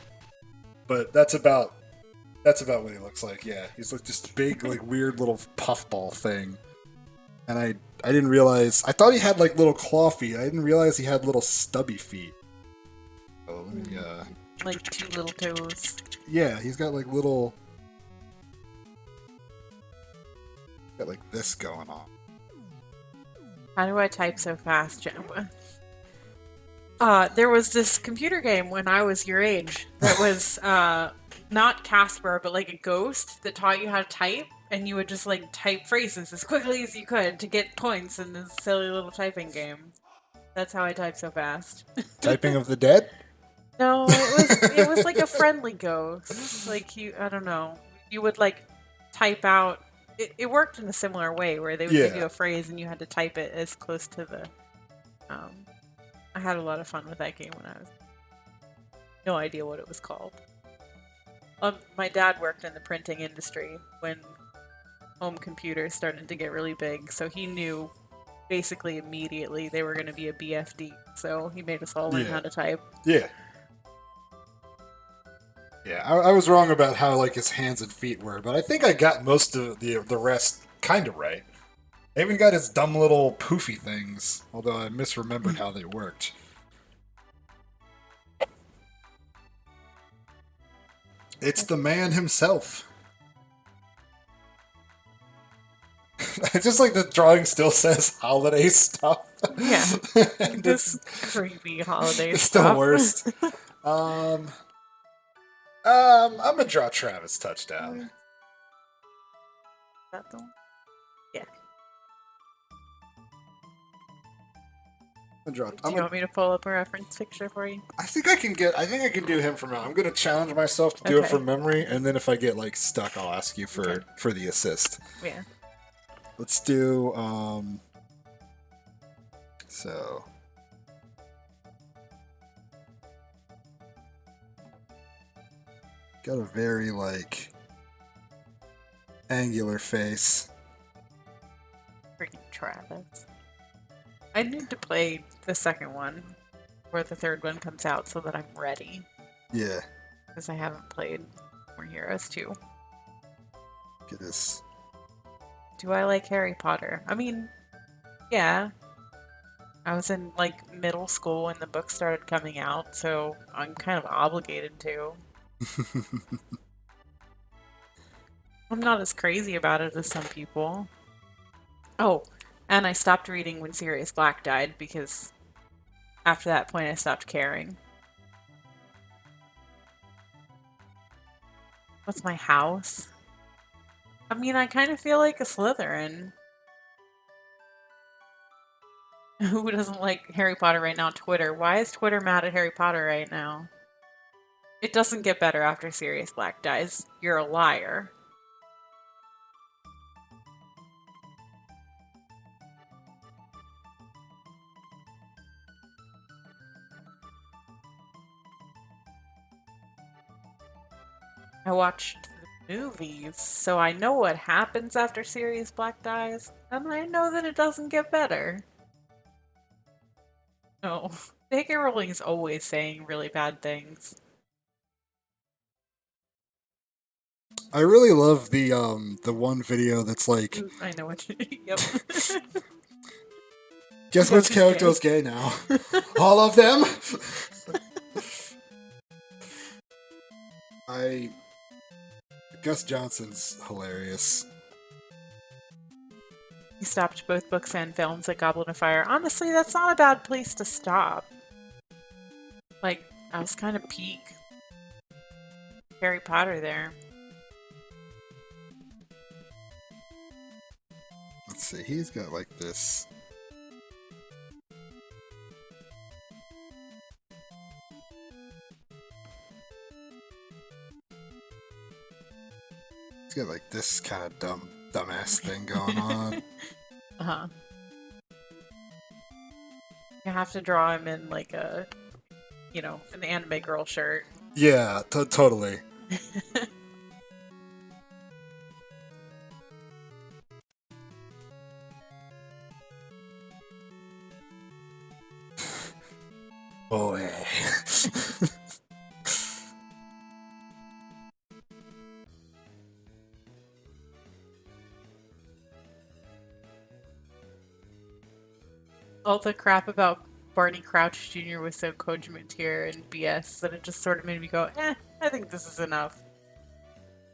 but that's about what he looks like. Yeah, he's like this big, like weird little puffball thing, and I didn't realize. I thought he had like little claw feet. I didn't realize he had little stubby feet. Oh, let me, Like 2 little toes. yeah, he's got like little, got like this going on. How do I type so fast, Jen? There was this computer game when I was your age that was not Casper, but like a ghost that taught you how to type, and you would just like type phrases as quickly as you could to get points in this silly little typing game. That's how I type so fast. Typing of the Dead. No, it was like a friendly ghost. Like I don't know. You would like type out. It worked in a similar way where they would give you a phrase and you had to type it as close to the. I had a lot of fun with that game when I was. No idea what it was called. My dad worked in the printing industry when home computers started to get really big, so he knew basically immediately they were going to be a BFD. So he made us all learn how to type. Yeah. Yeah, I was wrong about how like his hands and feet were, but I think I got most of the rest kind of right. I even got his dumb little poofy things, although I misremembered how they worked. It's the man himself. I just like the drawing still says holiday stuff. Yeah, And this creepy holiday it's stuff. the worst. I'm gonna draw Travis touchdown. That the one? Yeah. I'm gonna Do you want me to pull up a reference picture for you? I think I can do him from now. I'm gonna challenge myself to do it Okay. from memory, and then if I get like stuck, I'll ask you for the assist. Yeah. Let's do so got a very like angular face. Freaking Travis. I need to play the second one where the third one comes out so that I'm ready. Yeah. Because I haven't played More Heroes 2. Get this. Do I like Harry Potter? I mean, yeah. I was in like middle school when the book started coming out, so I'm kind of obligated to. I'm not as crazy about it as some people. Oh, and I stopped reading when Sirius Black died because After that point, I stopped caring. What's my house? I mean, I kind of feel like a Slytherin. Who doesn't like Harry Potter right now? Twitter. Why is Twitter mad at Harry Potter right now? It doesn't get better after Sirius Black dies. You're a liar. I watched the movies, so I know what happens after Sirius Black dies, and I know that it doesn't get better. No. J.K. Rowling is always saying really bad things. I really love the one video that's like, Ooh, I know what you. Yep. guess which character is gay now? All of them. Gus Johnson's hilarious. He stopped both books and films at Goblet of Fire. Honestly, that's not a bad place to stop. Like, I was kind of peak Harry Potter there. Let's see, he's got like this. He's got like this kind of dumbass thing going on. Uh-huh. You have to draw him in like a, an anime girl shirt. Yeah, totally. Boy. All the crap about Barney Crouch Jr. was so Kojima tier and BS that it just sort of made me go, I think this is enough.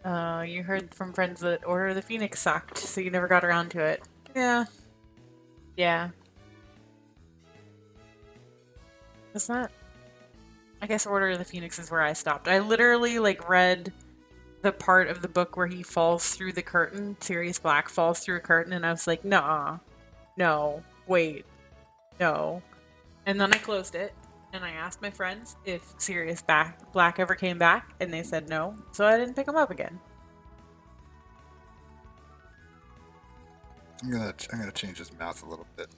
You heard from friends that Order of the Phoenix sucked, so you never got around to it. Yeah. Yeah. What's that? I guess Order of the Phoenix is where I stopped. I literally, read the part of the book where he falls through the curtain, Sirius Black falls through a curtain, and I was like, nah. No. Wait. No. And then I closed it, and I asked my friends if Sirius Black ever came back, and they said no, so I didn't pick him up again. I'm gonna change his mouth a little bit.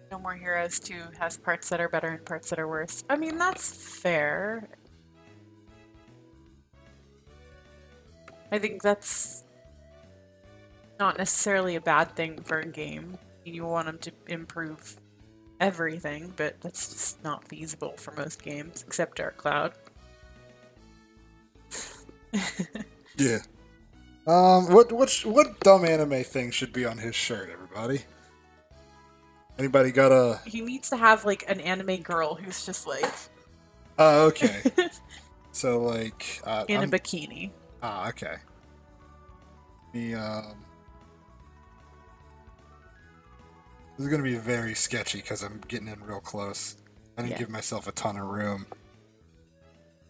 No More Heroes 2 has parts that are better and parts that are worse. I mean, that's fair. I think that's not necessarily a bad thing for a game. You want them to improve everything, but that's just not feasible for most games, except Dark Cloud. Yeah. What dumb anime thing should be on his shirt, everybody? Anybody got a... He needs to have, an anime girl who's just, Oh, okay. So, in a bikini. Ah, okay. This is gonna be very sketchy because I'm getting in real close. I didn't give myself a ton of room.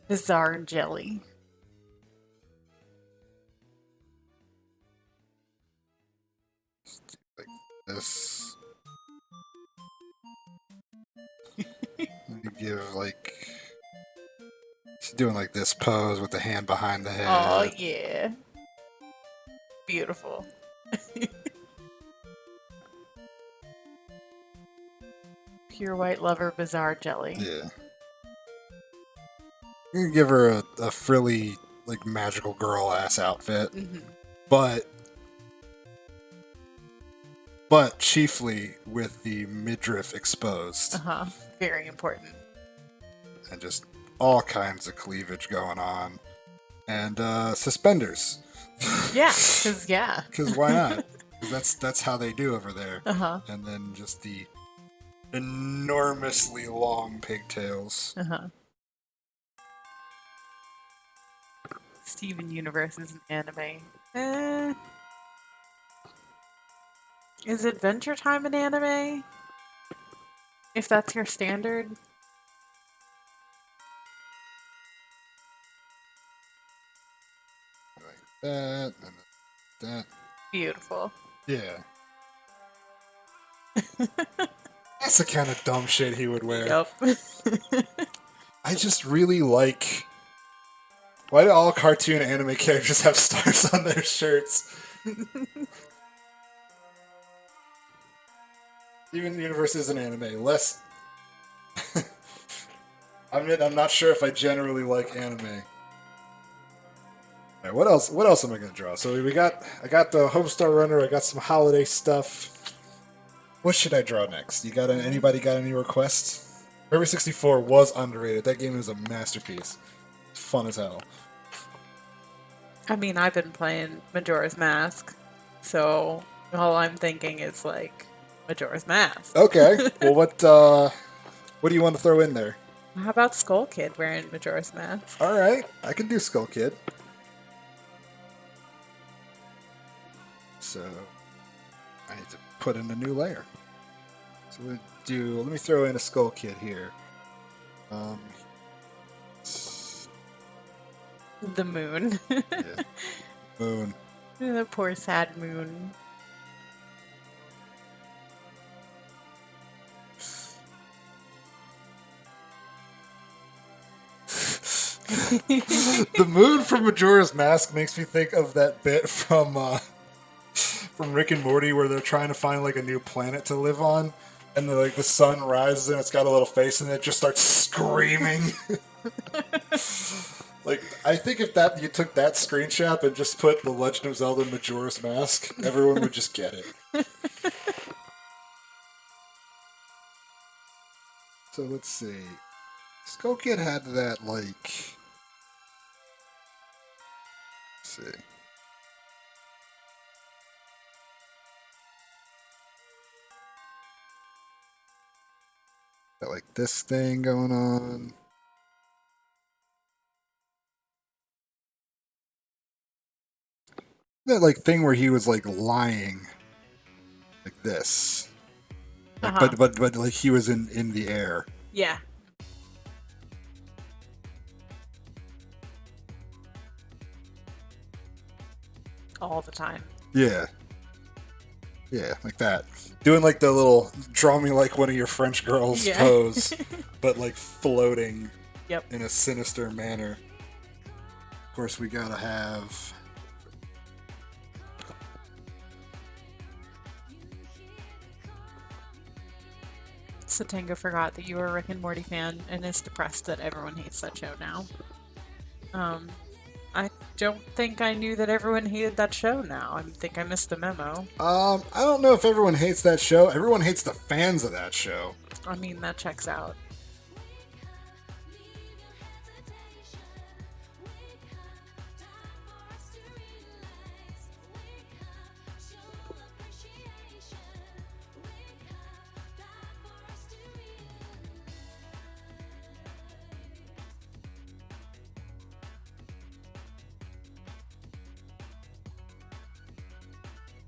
Bizarre jelly. Like this. Give he's doing this pose with the hand behind the head. Oh yeah. Beautiful. Pure white lover bizarre jelly. Yeah. You can give her a frilly, magical girl ass outfit. Mm-hmm. But chiefly with the midriff exposed. Uh-huh. Very important. And just all kinds of cleavage going on. And suspenders. Yeah, because why not? 'Cause that's how they do over there. Uh-huh. And then just the enormously long pigtails. Uh-huh. Steven Universe is an anime. Is Adventure Time an anime? If that's your standard? Like that, and that. Beautiful. Yeah. That's the kind of dumb shit he would wear. Yep. I just really like... Why do all cartoon anime characters have stars on their shirts? Even the universe is an anime. Less... I'm not sure if I generally like anime. Alright, what else? What else am I gonna draw? So I got the Homestar Runner. I got some holiday stuff. What should I draw next? Anybody got any requests? Forever 64 was underrated. That game is a masterpiece. It's fun as hell. I mean, I've been playing Majora's Mask, so all I'm thinking is like Majora's Mask. Okay. Well, what do you want to throw in there? How about Skull Kid wearing Majora's Mask? All right, I can do Skull Kid. So I need to put in a new layer. So let me throw in a Skull Kid here. The moon. Yeah. Moon. The poor sad moon. The moon from Majora's Mask makes me think of that bit from Rick and Morty where they're trying to find like a new planet to live on, and the sun rises and it's got a little face and it just starts screaming. Like, I think if you took that screenshot and just put The Legend of Zelda Majora's Mask, everyone would just get it. So let's see. Skull Kid had that, like... Let's see. Got, like, this thing going on. That, like, thing where he was, like, lying. Like this. Like, but like, he was in the air. Yeah. All the time. Yeah. Yeah, like that. Doing like the little draw me like one of your French girls pose, but like floating in a sinister manner. Of course, we gotta have... Satenga forgot that you were a Rick and Morty fan and is depressed that everyone hates that show now. I don't think I knew that everyone hated that show now. I think I missed the memo. I don't know if everyone hates that show. Everyone hates the fans of that show. I mean, that checks out.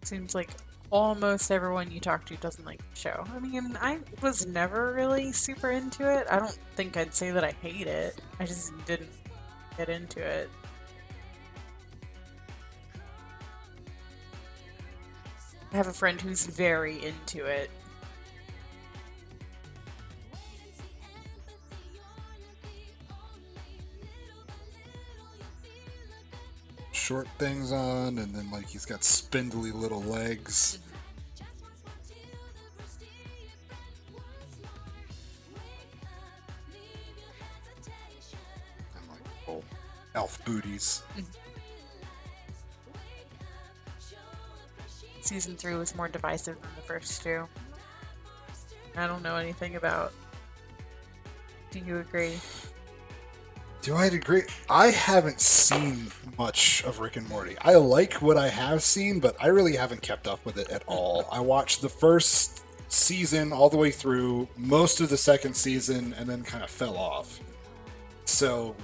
Seems like almost everyone you talk to doesn't like the show. I mean, I was never really super into it. I don't think I'd say that I hate it. I just didn't get into it. I have a friend who's very into it. Short things on, and then like he's got spindly little legs. And like little elf booties. Season 3 was more divisive than the first two. I don't know anything about. Do you agree? Do I agree? I haven't seen much of Rick and Morty. I like what I have seen, but I really haven't kept up with it at all. I watched the first season all the way through, most of the second season, and then kind of fell off. So...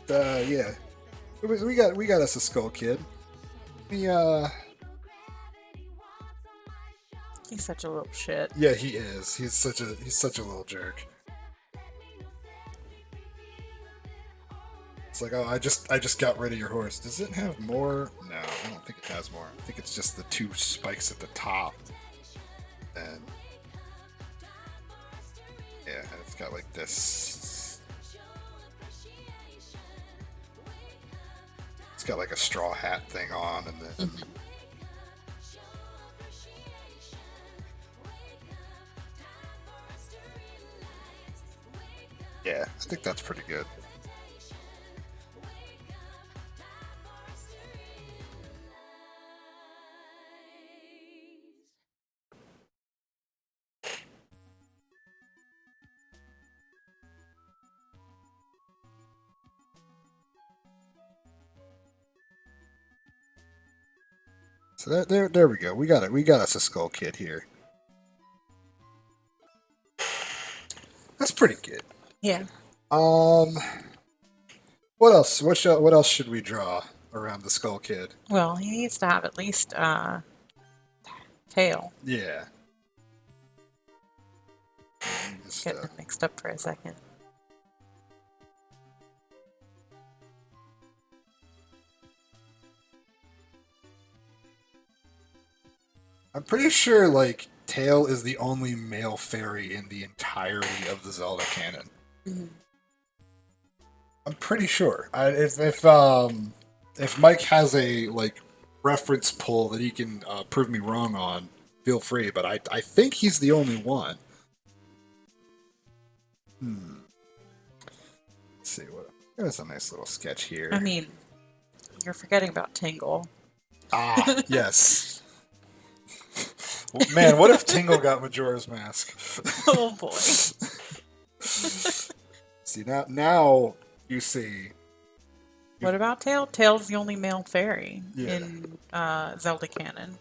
yeah. we got us a Skull Kid. We He's such a little shit. yeah, he is. He's such a little jerk. It's like, oh, I just got rid of your horse. Does it have more? No, I don't think it has more. I think it's just the 2 spikes at the top. And yeah, and it's got like this. It's got like a straw hat thing on, and then. Yeah, I think that's pretty good. So there we go. We got it. We got us a Skull Kid here. That's pretty good. Yeah. What else? What else should we draw around the Skull Kid? Well, he needs to have at least tail. Yeah. Just, Getting them mixed up for a second. I'm pretty sure like Tail is the only male fairy in the entirety of the Zelda canon. Mm-hmm. I'm pretty sure. If Mike has a like reference pull that he can prove me wrong on, feel free. But I think he's the only one. Let's see what. There's a nice little sketch here. I mean, you're forgetting about Tingle. Ah, yes. Man, what if Tingle got Majora's Mask? Oh boy. See now you see. What about Tail? Tail's the only male fairy Yeah. in Zelda canon.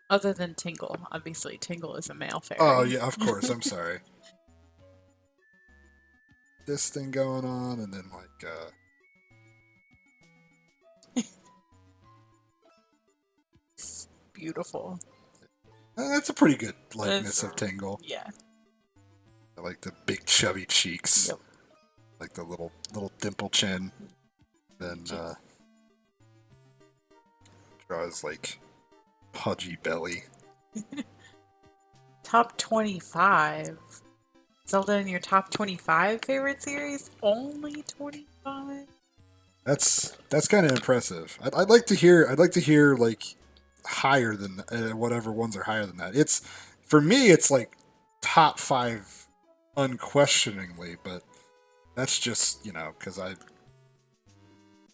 Other than Tingle. Obviously, Tingle is a male fairy. Oh yeah, of course. I'm sorry. This thing going on, and then like. Beautiful. That's a pretty good likeness It's- of Tingle. Yeah. I like the big chubby cheeks. Yep. Like the little dimple chin. Then draws like pudgy belly. Top 25. Zelda in your top 25 favorite series? Only 25? That's kind of impressive. I'd like to hear like higher than whatever ones are higher than that. It's for me it's like top 5 unquestioningly, but that's just, cuz I'm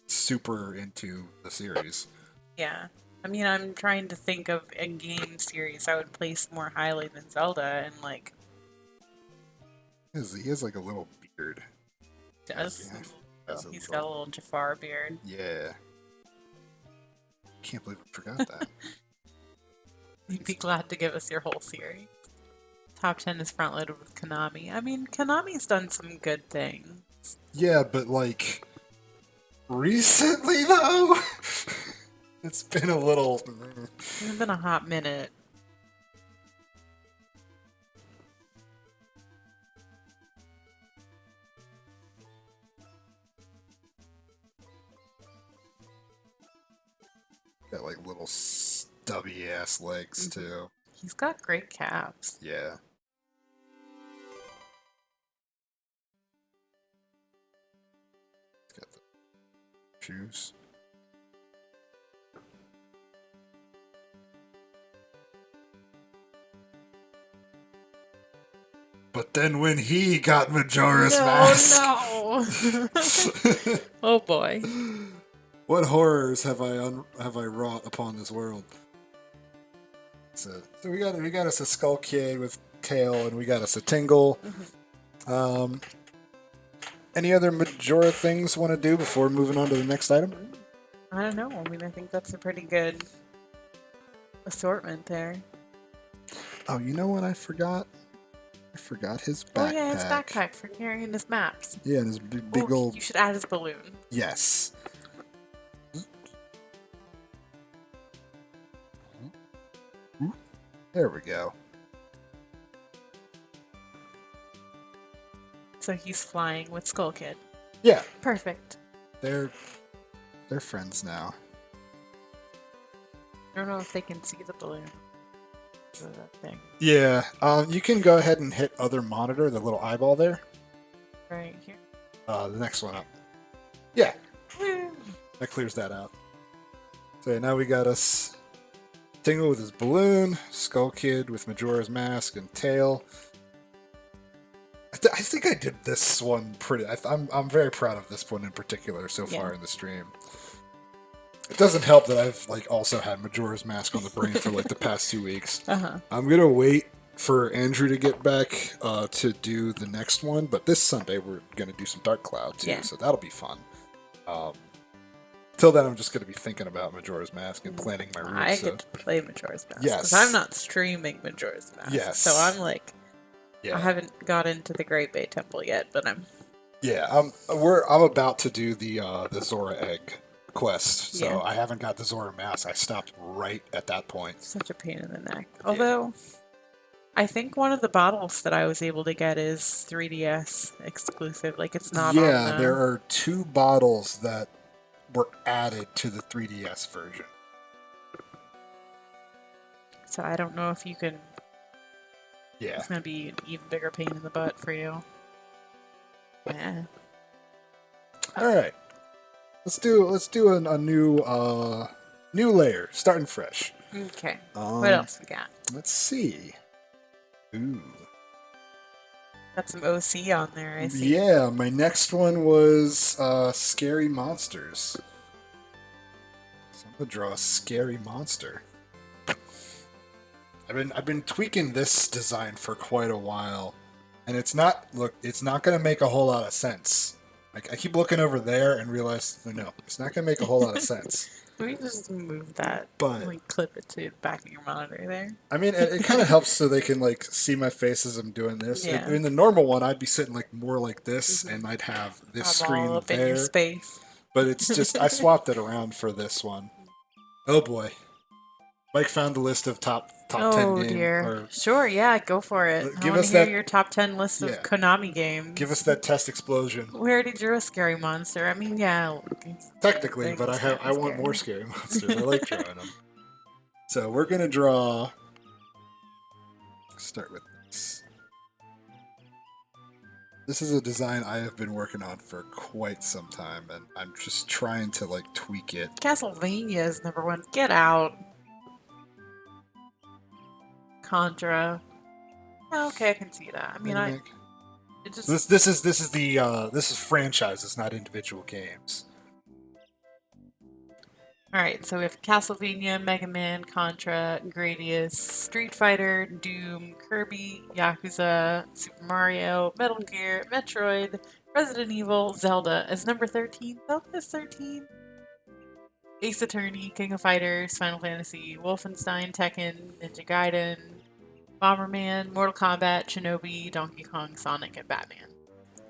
super into the series. Yeah. I mean, I'm trying to think of a game series I would place more highly than Zelda, and like, He has like a little beard. does. Yeah, has a He's little- got a little Jafar beard. Yeah. Can't believe I forgot that. You'd be glad to give us your whole series. Top 10 is front loaded with Konami. I mean, Konami's done some good things. Yeah, but like recently though, it's been a little. It's been a hot minute. Got like little stubby ass legs too. He's got great calves. Yeah. He's got the shoes. But then when he got Majora's Mask, No. Oh boy. what horrors have I wrought upon this world? So we got us a Skull Kid with Tail, and we got us a Tingle. Any other Majora things want to do before moving on to the next item? I don't know. I mean, I think that's a pretty good assortment there. Oh, you know what I forgot? I forgot his backpack. Oh yeah, his backpack for carrying his maps. Yeah, and his big Ooh, old... You should add his balloon. Yes. There we go. So he's flying with Skull Kid. Yeah. Perfect. They're friends now. I don't know if they can see the balloon. That thing. Yeah. You can go ahead and hit other monitor, the little eyeball there. Right here. The next one up. Yeah. That clears that out. So yeah, now we got us Tingle with his balloon, Skull Kid with Majora's Mask and Tail. I think I did this one pretty... I'm very proud of this one in particular so far in the stream. It doesn't help that I've also had Majora's Mask on the brain for the past 2 weeks. I'm gonna wait for Andrew to get back to do the next one, but this Sunday we're gonna do some Dark Cloud too, so that'll be fun. Till then, I'm just gonna be thinking about Majora's Mask and planning my route. I get to play Majora's Mask. Yes, because I'm not streaming Majora's Mask. Yes, so I'm I haven't got into the Great Bay Temple yet, but I'm. Yeah, I'm about to do the Zora Egg quest, so I haven't got the Zora Mask. I stopped right at that point. Such a pain in the neck. Although, I think one of the bottles that I was able to get is 3DS exclusive. It's not on the... there are 2 bottles that were added to the 3DS version. So I don't know if you can... Yeah. It's going to be an even bigger pain in the butt for you. Yeah. Alright. Let's do a new layer, starting fresh. Okay. What else we got? Let's see. Ooh. Got some OC on there, I see. Yeah, my next one was Scary Monsters. So I'm gonna draw a scary monster. I've been tweaking this design for quite a while, and it's not gonna make a whole lot of sense. I keep looking over there and realize no, it's not gonna make a whole lot of sense. Let me just move that. But clip it to the back of your monitor there. I mean, it kind of helps so they can see my face as I'm doing this. Yeah. In the normal one, I'd be sitting more like this, and I'd have this screen all up there. In your space. But it's just I swapped it around for this one. Oh boy, Mike found the list of top 10 games. Dear. Sure, yeah, go for it. Give I us hear your top 10 list of Konami games. Give us that test explosion. We already drew a scary monster. I mean, yeah. Technically, but I want more scary monsters. I like drawing them. So we're gonna draw. Start with this. This is a design I have been working on for quite some time, and I'm just trying to tweak it. Castlevania is number 1. Get out. Contra. Oh, okay, I can see that. I mean, this is franchises, not individual games. Alright, so we have Castlevania, Mega Man, Contra, Gradius, Street Fighter, Doom, Kirby, Yakuza, Super Mario, Metal Gear, Metroid, Resident Evil, Zelda as number 13. Zelda is 13. Ace Attorney, King of Fighters, Final Fantasy, Wolfenstein, Tekken, Ninja Gaiden, Bomberman, Mortal Kombat, Shinobi, Donkey Kong, Sonic, and Batman.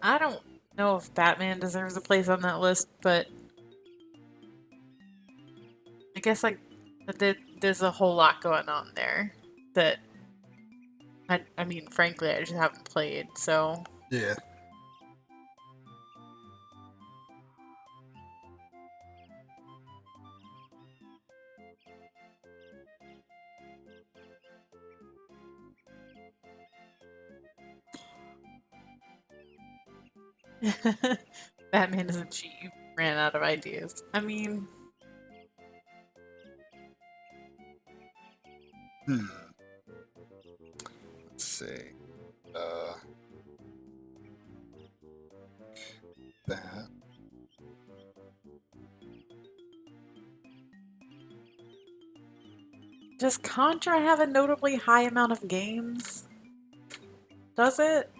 I don't know if Batman deserves a place on that list, but I guess there's a whole lot going on there that I mean, frankly, I just haven't played, so yeah. Batman is a cheat. Ran out of ideas. I mean, let's see. That. Does Contra have a notably high amount of games? Does it?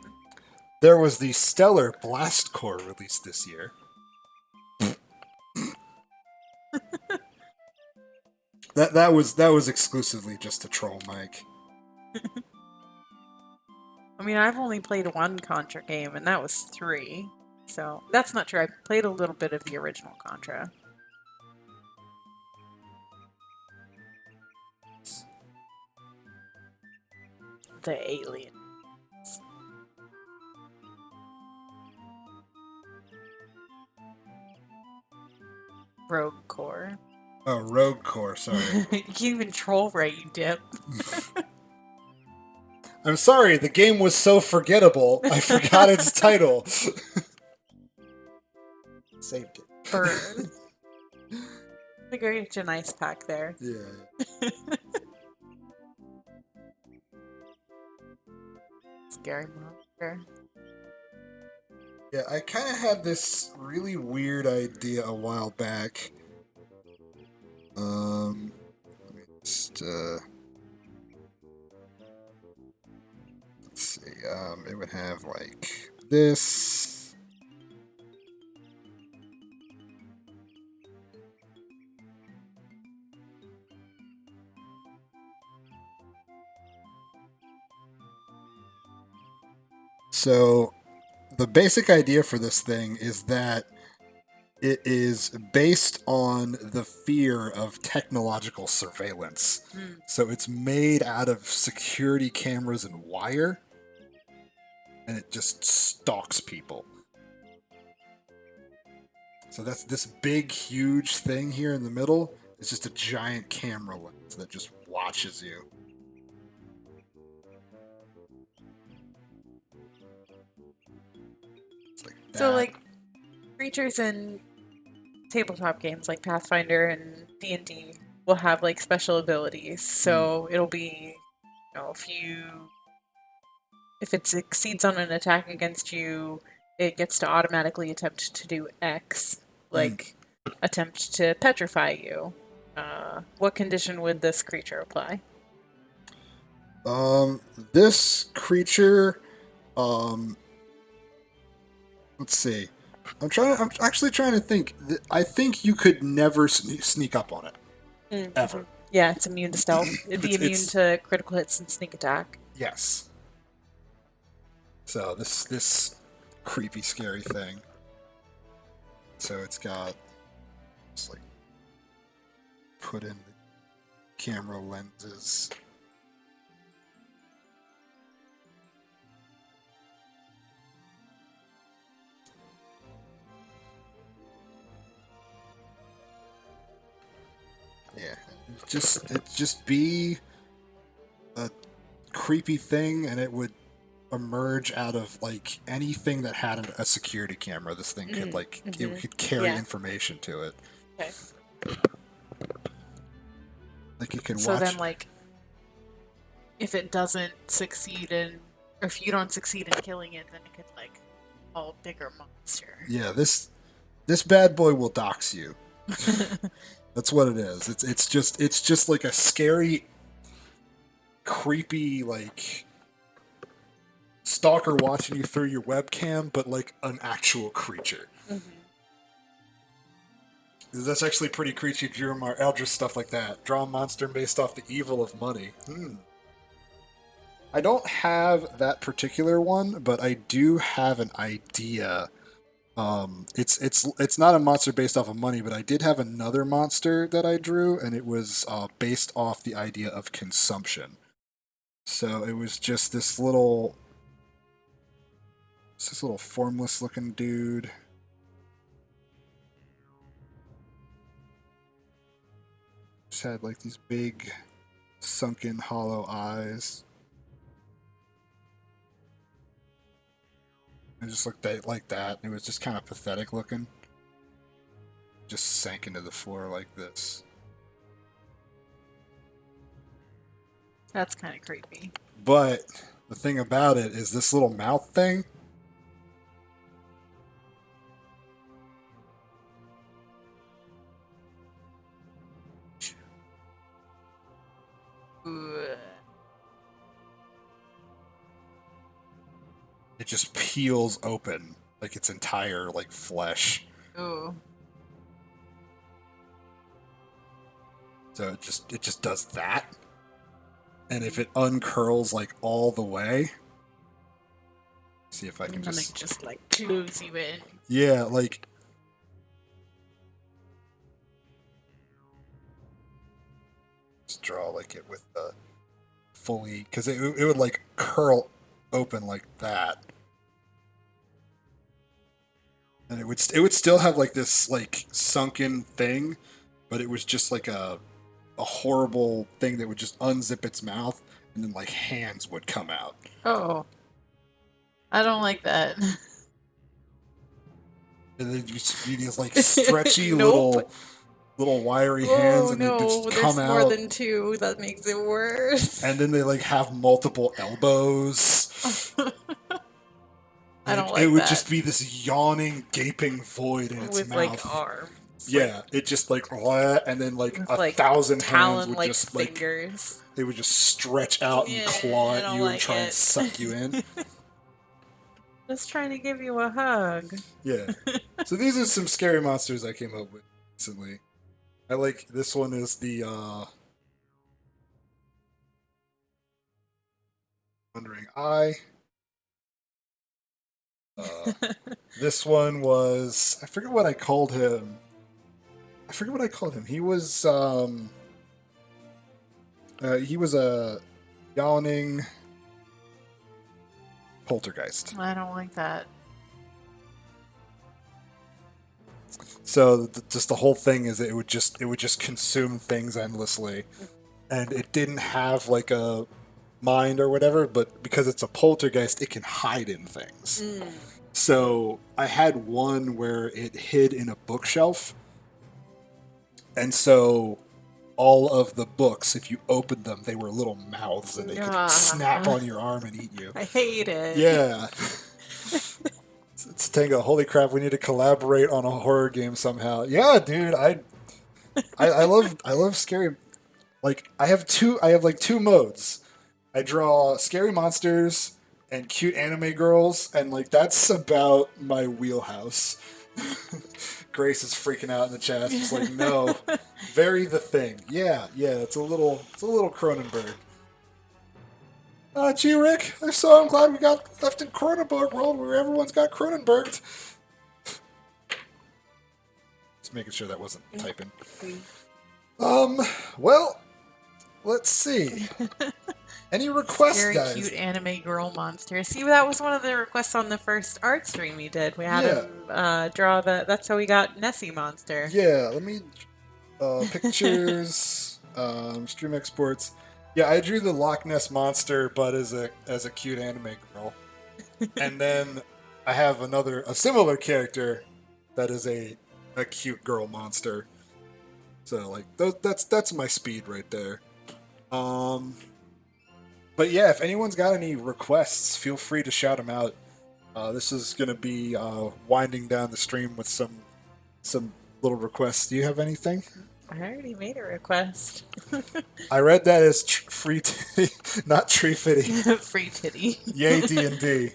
There was the Stellar Blast Core released this year. that was exclusively just a troll, Mike. I mean, I've only played one Contra game, and that was 3. So that's not true. I played a little bit of the original Contra. The alien. Rogue Core. Oh, Rogue Core, sorry. You can't even troll right, you dip. I'm sorry, the game was so forgettable, I forgot its title. Saved it. Burn. Figure it's a nice pack there. Yeah. Scary monster. Yeah, I kind of had this really weird idea a while back. Let me just, let's see, it would have, like, this. So, the basic idea for this thing is that it is based on the fear of technological surveillance. So it's made out of security cameras and wire, and it just stalks people. So that's this big, huge thing here in the middle. It's just a giant camera lens that just watches you. It's like that. So, like, creatures in tabletop games like Pathfinder and D&D will have, like, special abilities. So it'll be, you know, if it succeeds on an attack against you, it gets to automatically attempt to do X, like attempt to petrify you. What condition would this creature apply? This creature, let's see. I'm actually trying to think. I think you could never sneak up on it. Ever. Yeah, it's immune to stealth. It'd be immune to critical hits and sneak attack. Yes. So this creepy, scary thing. So it's got just like put in the camera lenses. Yeah, it'd just be a creepy thing, and it would emerge out of like anything that had a security camera. This thing could it could carry information to it. Okay. Like it could so watch. Then, like, if it doesn't succeed in, or if you don't succeed in killing it, then it could like call a bigger monster. Yeah, this bad boy will dox you. That's what it is. It's just like a scary, creepy, like stalker watching you through your webcam, but like an actual creature. That's actually pretty creepy. Drew Eldritch stuff like that. Draw a monster based off the evil of money. I don't have that particular one, but I do have an idea. It's not a monster based off of money, but I did have another monster that I drew, and it was based off the idea of consumption. So it was just this little formless looking dude. Just had like these big, sunken, hollow eyes. It just looked like that. It was just kind of pathetic looking. Just sank into the floor like this. That's kind of creepy. But the thing about it is this little mouth thing. it just peels open like its entire like flesh. Ooh. So it just does that. And if it uncurls like all the way, see if I can And then it just just like close you in. yeah, like just draw like it with the fully because it would like curl open like that, and it would still have like this like sunken thing, but it was just like a horrible thing that would just unzip its mouth and then like hands would come out. Oh, I don't like that. And then you see these like stretchy Nope. little wiry hands, Oh and they no, just come there's more out, than two. That makes it worse. and then they like have multiple elbows. I And don't it like would that. just be this yawning, gaping void in its With like mouth. arms. Yeah, it just like, and then like With a like thousand hands talon would like just like, fingers. they would just stretch out and Yeah, claw I at don't you and like try and it. suck you in. Just trying to give you a hug. Yeah. So these are some scary monsters I came up with recently. I like this one is the Wandering Eye. This one was I forget what I called him. He was a yawning poltergeist. I don't like that. So just the whole thing is it would just consume things endlessly, and it didn't have like a mind or whatever. But because it's a poltergeist, it can hide in things. So I had one where it hid in a bookshelf, and so all of the books, if you opened them, they were little mouths, and they could snap on your arm and eat you. I hate it. Yeah. It's Tango. Holy crap! We need to collaborate on a horror game somehow. Yeah, dude. I love scary. Like I have like two modes. I draw scary monsters and cute anime girls, and like that's about my wheelhouse. Grace is freaking out in the chat. She's like, no, vary the thing. Yeah, it's a little Cronenberg. Gee, Rick, I'm glad we got left in Cronenberg world where everyone's got Cronenberged. Just making sure that wasn't typing. Well, let's see. Any requests, Very guys? cute anime girl monster. See, that was one of the requests on the first art stream we did. We had him draw that's how we got Nessie monster. Yeah, let me pictures, stream exports. Yeah, I drew the Loch Ness monster, but as a cute anime girl, and then I have a similar character that is a cute girl monster. So like that's my speed right there. But yeah, if anyone's got any requests, feel free to shout them out. This is gonna be winding down the stream with some little requests. Do you have anything? I already made a request. I read that as free titty, not tree fitty. Free titty. Yay D&D.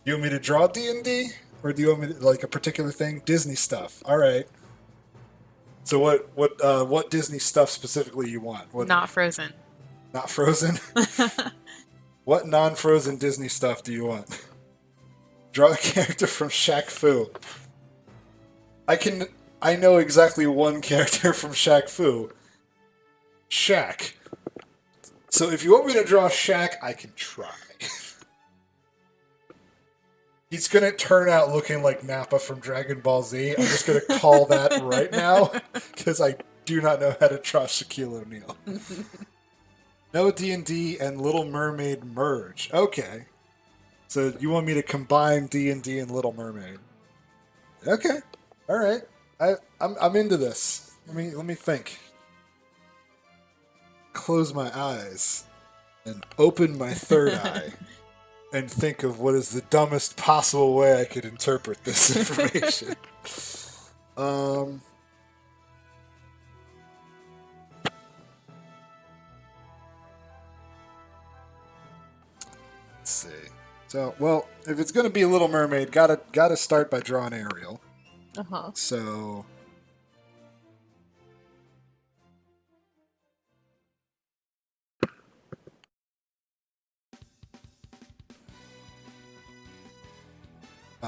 You want me to draw D&D, or do you want me to, like a particular thing? Disney stuff. All right. So what Disney stuff specifically you want? What, Not Frozen. not Frozen. What non-Frozen Disney stuff do you want? Draw a character from Shaq Fu. I know exactly one character from Shaq Fu. Shaq. So if you want me to draw Shaq, I can try. He's gonna turn out looking like Nappa from Dragon Ball Z. I'm just gonna call that right now because I do not know how to draw Shaquille O'Neal. No D&D and Little Mermaid merge. Okay. So you want me to combine D&D and Little Mermaid? Okay. All right. I'm into this. Let me think. Close my eyes and open my third eye and think of what is the dumbest possible way I could interpret this information. Let's see. So, well, if it's gonna be a Little Mermaid, gotta start by drawing Ariel. Uh-huh. So.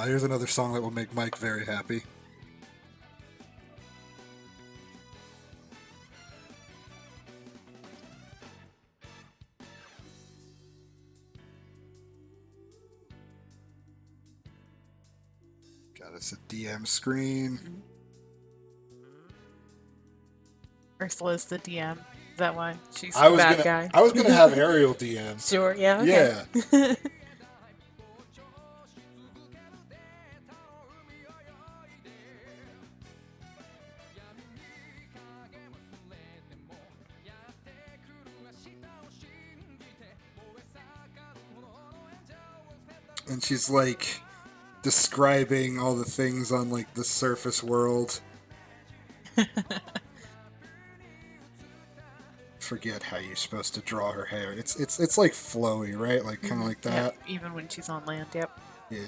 Here's another song that will make Mike very happy. Got us a DM screen. Ursula's the DM. Is that why? She's I the was bad gonna, guy. I was gonna have Ariel DM. Sure, yeah, okay. Yeah. And she's like describing all the things on like the surface world. Forget how you're supposed to draw her hair. It's like flowy, right? Like kind of like that. Yep, even when she's on land, yep. Yeah.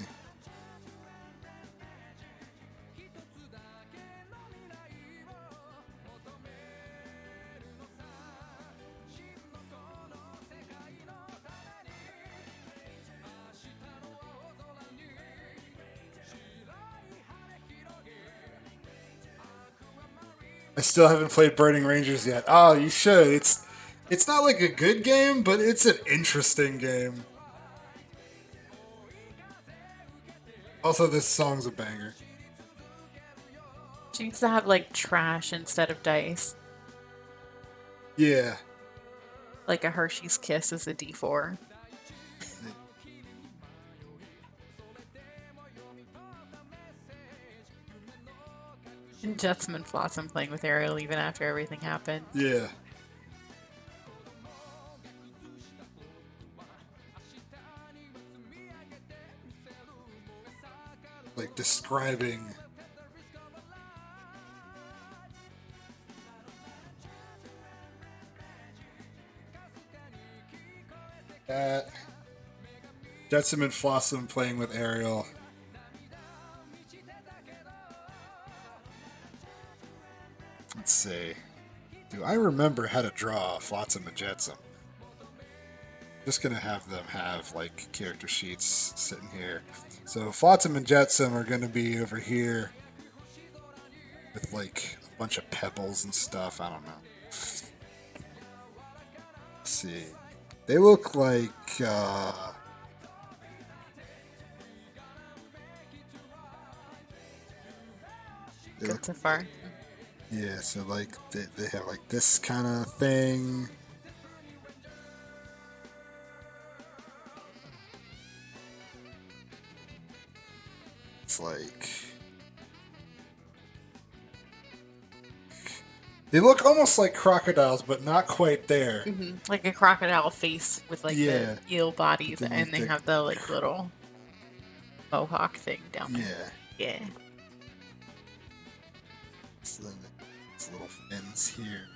I still haven't played Burning Rangers yet. Oh, you should. It's not like a good game, but it's an interesting game. Also, this song's a banger. She needs to have like trash instead of dice. Yeah. Like a Hershey's Kiss is a D4. And Jetsam and Flotsam playing with Ariel even after everything happened. Yeah. Like describing that. Jetsam and Flotsam playing with Ariel. Let's see. Do I remember how to draw Flotsam and Jetsam? Just gonna have them have like character sheets sitting here. So Flotsam and Jetsam are gonna be over here with like a bunch of pebbles and stuff. I don't know. Let's see. They look like Good so far. yeah, so like they have like this kind of thing. It's like they look almost like crocodiles, but not quite there. Mm-hmm. Like a crocodile face with like Yeah. the eel bodies, Then and they the- have the like little mohawk thing down Yeah. there. Yeah. So then it's little fins here.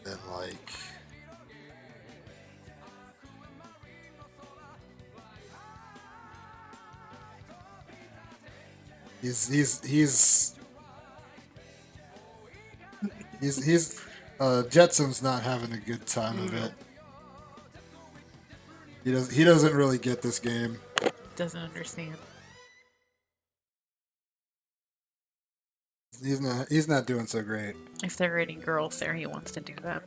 Then like he's Jetsam's not having a good time of it. He doesn't really get this game. Doesn't understand. He's not doing so great. If they're rating girls there, he wants to do that.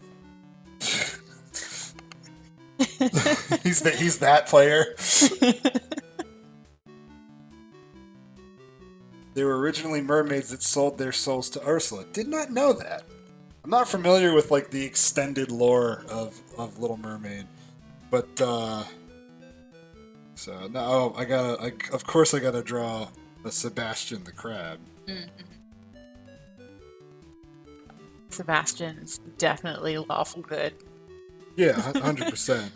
he's that player. They were originally mermaids that sold their souls to Ursula. Did not know that. I'm not familiar with like the extended lore of Little Mermaid, but so now of course I gotta draw a Sebastian the crab. Mm-hmm. Sebastian's definitely lawful good. Yeah, 100%.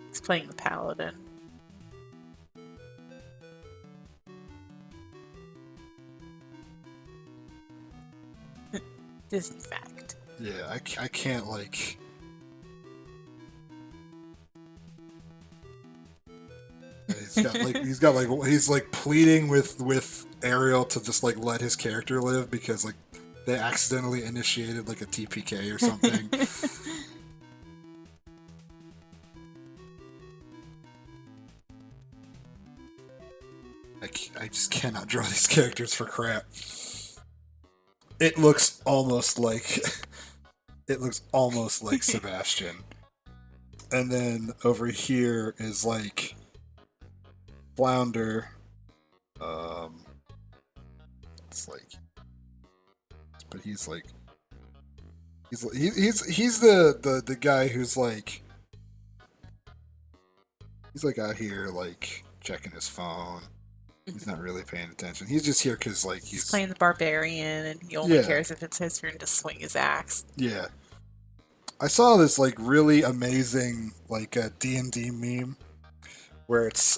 He's playing the paladin. Disney fact. Yeah, I can't like. He's like pleading with Ariel to just like let his character live because like they accidentally initiated like a TPK or something. I just cannot draw these characters for crap. It looks almost like Sebastian. And then over here is like Flounder. It's like, but he's like, he's the guy who's like, he's like out here like checking his phone. He's not really paying attention. He's just here because like he's playing the barbarian, and he only cares if it's his turn to swing his axe. Yeah. I saw this like really amazing like a D&D meme where it's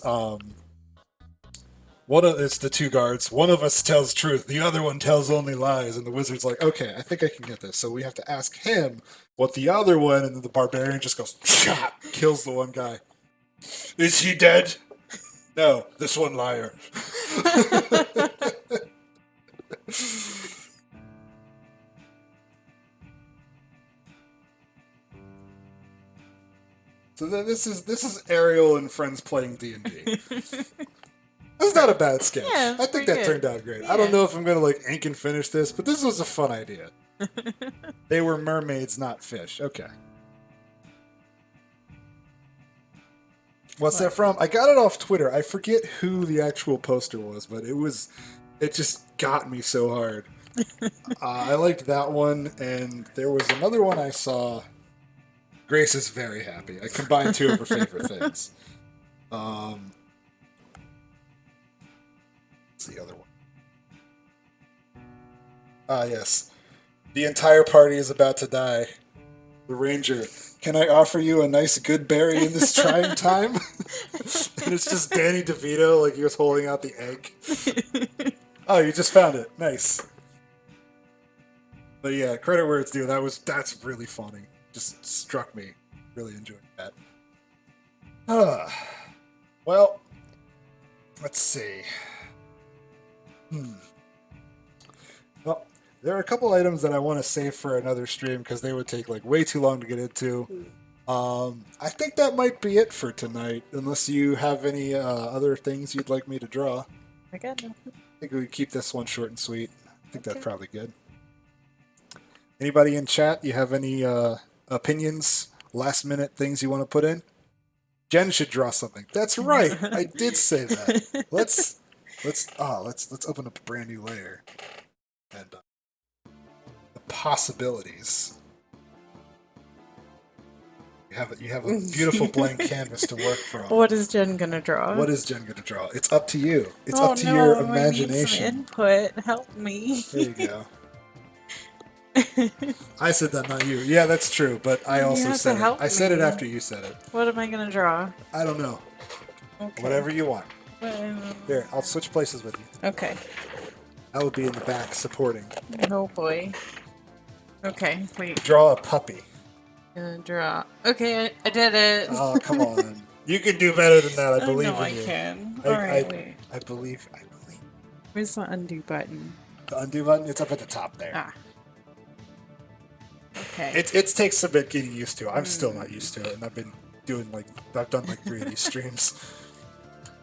it's the two guards. One of us tells truth, the other one tells only lies, and the wizard's like, okay, I think I can get this. So we have to ask him what the other one, and then the barbarian just goes, shot, kills the one guy. Is he dead? No, this one liar. So then this is Ariel and friends playing D&D. That's not a bad sketch. Yeah, I think that turned out great. Yeah. I don't know if I'm gonna like ink and finish this, but this was a fun idea. They were mermaids, not fish. Okay. What's that from? I got it off Twitter. I forget who the actual poster was, but it just got me so hard. I liked that one, and there was another one I saw. Grace is very happy. I combined two of her favorite things. What's the other one? Yes. The entire party is about to die. The ranger. Can I offer you a nice good berry in this trying time? And it's just Danny DeVito, like he was holding out the egg. Oh, you just found it. Nice. But yeah, credit where it's due. That's really funny. Just struck me. Really enjoyed that. Well, let's see. Well, there are a couple items that I want to save for another stream because they would take like way too long to get into. I think that might be it for tonight, unless you have any other things you'd like me to draw. I got nothing. I think we keep this one short and sweet. I think that's probably good. Anybody in chat, you have any opinions, last minute things you want to put in? Jen should draw something. That's right. I did say that. Let's open up a brand new layer. And the possibilities. You have a beautiful blank canvas to work from. What is Jen gonna draw? It's up to you. It's up to your imagination. I need some input. Help me. There you go. I said that, not you. Yeah, that's true, but I also said it. I said it after you said it. What am I gonna draw? I don't know. Okay. Whatever you want. There, I'll switch places with you. Okay. I will be in the back supporting. Oh boy. Okay, wait. Draw a puppy. Gonna draw. Okay, I did it. Oh, come on. You can do better than that. I believe in you. I can. Alright, wait. I believe. Where's the undo button? The undo button? It's up at the top there. Ah. Okay. It takes a bit getting used to. I'm still not used to it, and I've done like 3 of these streams.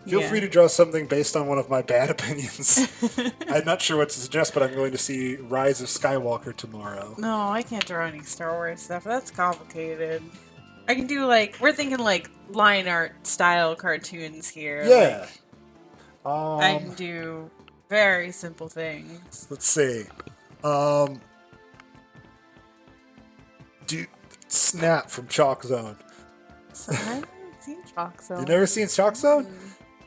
Feel free to draw something based on one of my bad opinions. I'm not sure what to suggest, but I'm going to see Rise of Skywalker tomorrow. No, I can't draw any Star Wars stuff. That's complicated. I can do we're thinking line art style cartoons here. Yeah. I can do very simple things. Let's see. Snap from Chalk Zone. So I haven't seen Chalk Zone. You never seen Chalk Zone?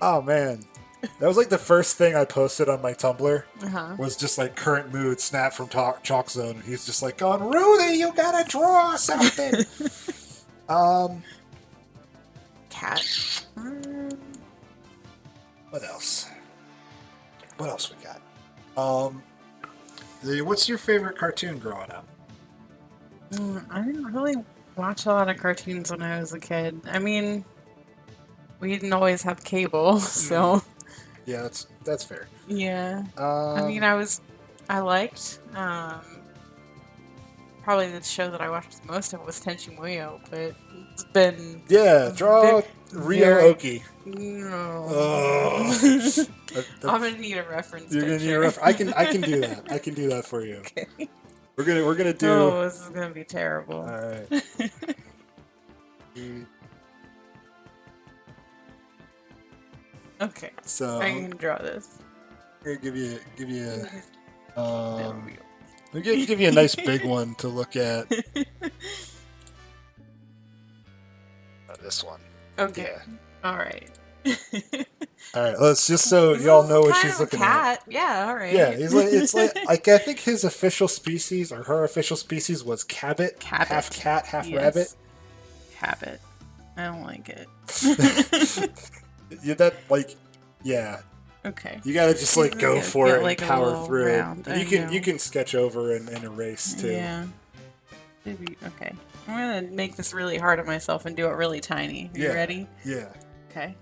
Oh man, that was like the first thing I posted on my Tumblr. Was just like current mood Snap from Chalk Zone, and he's just like going, Rudy, you gotta draw something. Cat. What else? What else we got? What's your favorite cartoon growing up? I didn't really watch a lot of cartoons when I was a kid. I mean, we didn't always have cable, so Yeah, that's fair. yeah. I mean, Um, I liked, probably the show that I watched the most of was Tenchi Muyo, but it's been yeah, very, draw Rio very Oki. no. Oh, I'm gonna need a reference you're gonna need a picture. ref. I can do that. I can do that for you. Okay. We're gonna do. Oh, this is gonna be terrible. All right. Okay, So I I'm can draw this. gonna give you There um we go. I'm gonna give you a nice big one to look at. This one. Okay. Yeah. All right. All right. Let's just so This y'all is know what kind she's of a looking at. cat. Yeah. All Yeah, right. he's like it's like I think his official species or her official species was cabot, Cabot. half cat, half Yes. rabbit. Habit. I don't like it. Yeah, that like, yeah, Okay. you gotta just like go Get for it like and a power little through. round, And I you know. can sketch over and erase too. Yeah. Maybe. Okay. I'm gonna make this really hard on myself and do it really tiny. Are you Yeah. ready? Yeah. Okay.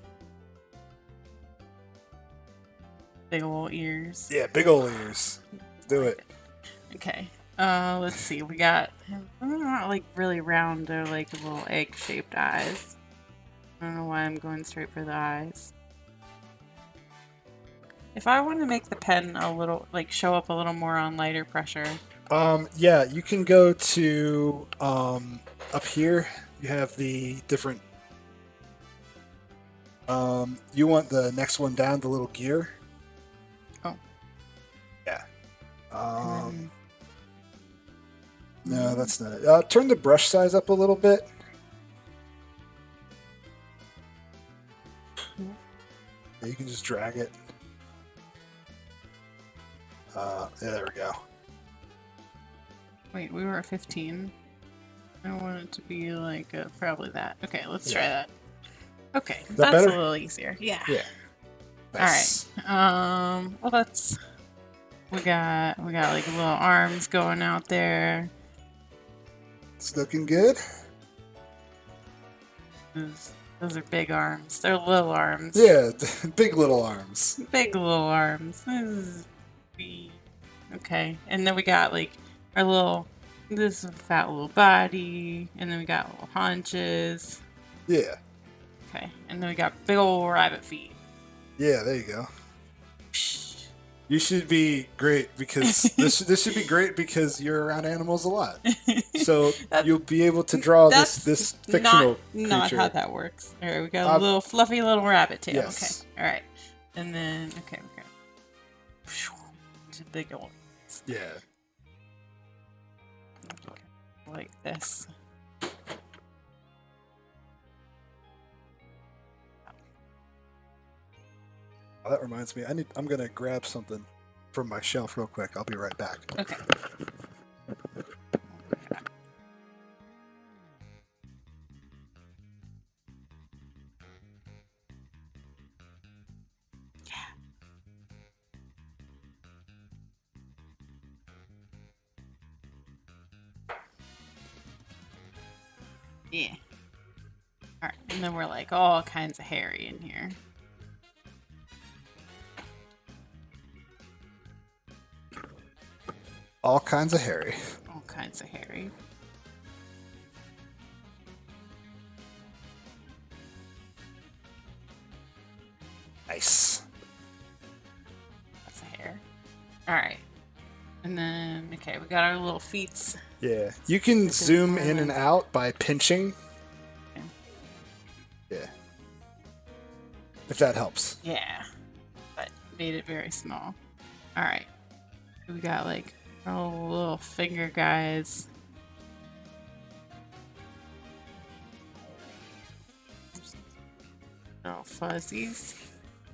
Big ol' ears. Yeah. Big ol' ears. Do it. Okay. Let's see. We got not like really round. They're like little egg-shaped eyes. I don't know why I'm going straight for the eyes. If I want to make the pen a little, like, show up a little more on lighter pressure. Yeah, you can go to up here. You have the different. You want the next one down, the little gear. Oh. Yeah. And No, that's not it. Turn the brush size up a little bit. Yeah, you can just drag it. Yeah, there we go. wait, we were at 15. I want it to be like probably that. Okay, let's try Yeah. that. Okay, that that's better? a little easier. Yeah. Yeah. Nice. All right. Well, that's we got like little arms going out there. It's looking good. Those are big arms. They're little arms. Yeah, big little arms. Big little arms. Okay, and then we got like our little. This is a fat little body, and then we got little haunches. Yeah. Okay, and then we got big old rabbit feet. Yeah, there you go. You should be great because this should be great because you're around animals a lot. So you'll be able to draw this fictional not creature. how that works. All right, we got a little fluffy little rabbit tail. Yes. Okay, all right, and then okay, it's a big old Yeah. like this. Oh, that reminds me. I'm gonna grab something from my shelf real quick. I'll be right back. Okay. Yeah. Alright, and then we're like all kinds of hairy in here. All kinds of hairy. All kinds of hairy. Nice. That's a hair. Alright. And then, okay, we got our little feets. Yeah. You can zoom in and out by pinching. Okay. Yeah. If that helps. Yeah. But made it very small. Alright. We got like our little finger guys. Little fuzzies.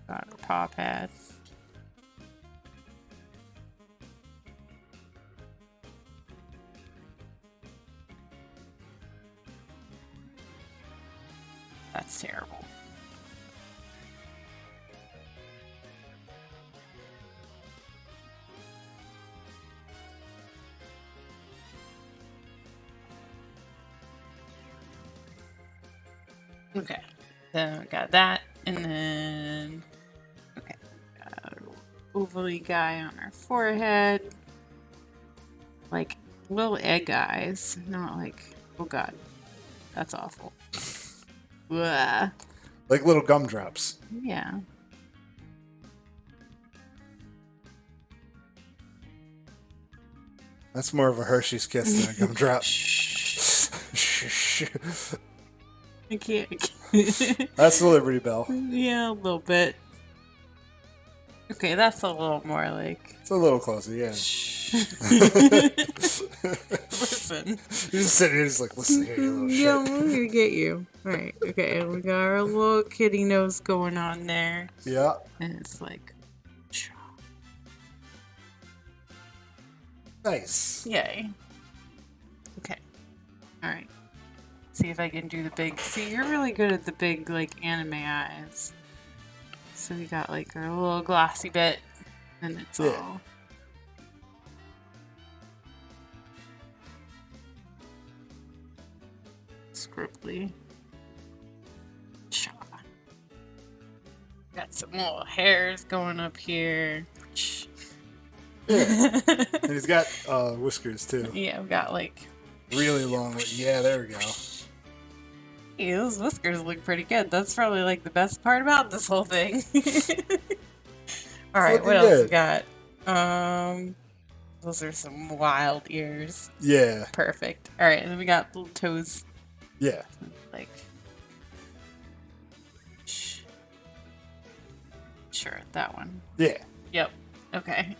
Got our paw pad. That's terrible. Okay. Then we got that, and then okay, got a ovally guy on our forehead, like little egg eyes, not like oh god, that's awful. Blah. Like little gumdrops. Yeah. That's more of a Hershey's Kiss than a gumdrop. I can't. That's the Liberty Bell. Yeah, a little bit. Okay, that's a little more like. It's a little closer, yeah. Listen. You're just sitting here, just like, listen here, you little shit. Yeah, I'm gonna get you. Alright, okay, we got our little kitty nose going on there. Yeah. And it's like. Nice. Yay. Okay. Alright. See if I can do the big. See, you're really good at the big, like, anime eyes. So we got, like, our little glossy bit. And it's all. Scribbly. Got some little hairs going up here. Yeah. And he's got whiskers too. Yeah, I've got like really long. Yeah, there we go. Hey, those whiskers look pretty good. That's probably like the best part about this whole thing. All right, what else we got? Those are some wild ears. Yeah. Perfect. All right, and then we got little toes. Yeah. Like. Sure, that one. Yeah. Yep. Okay.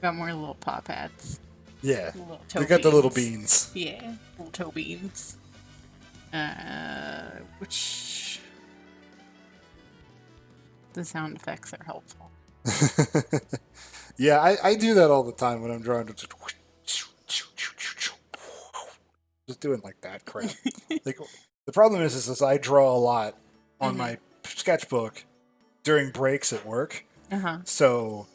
Got more little paw pads. Yeah. Little toe they got beans. the little beans. Yeah, little toe beans. Which the sound effects are helpful. Yeah, I do that all the time when I'm drawing. Just doing like that crap. Like the problem is I draw a lot on my sketchbook during breaks at work. So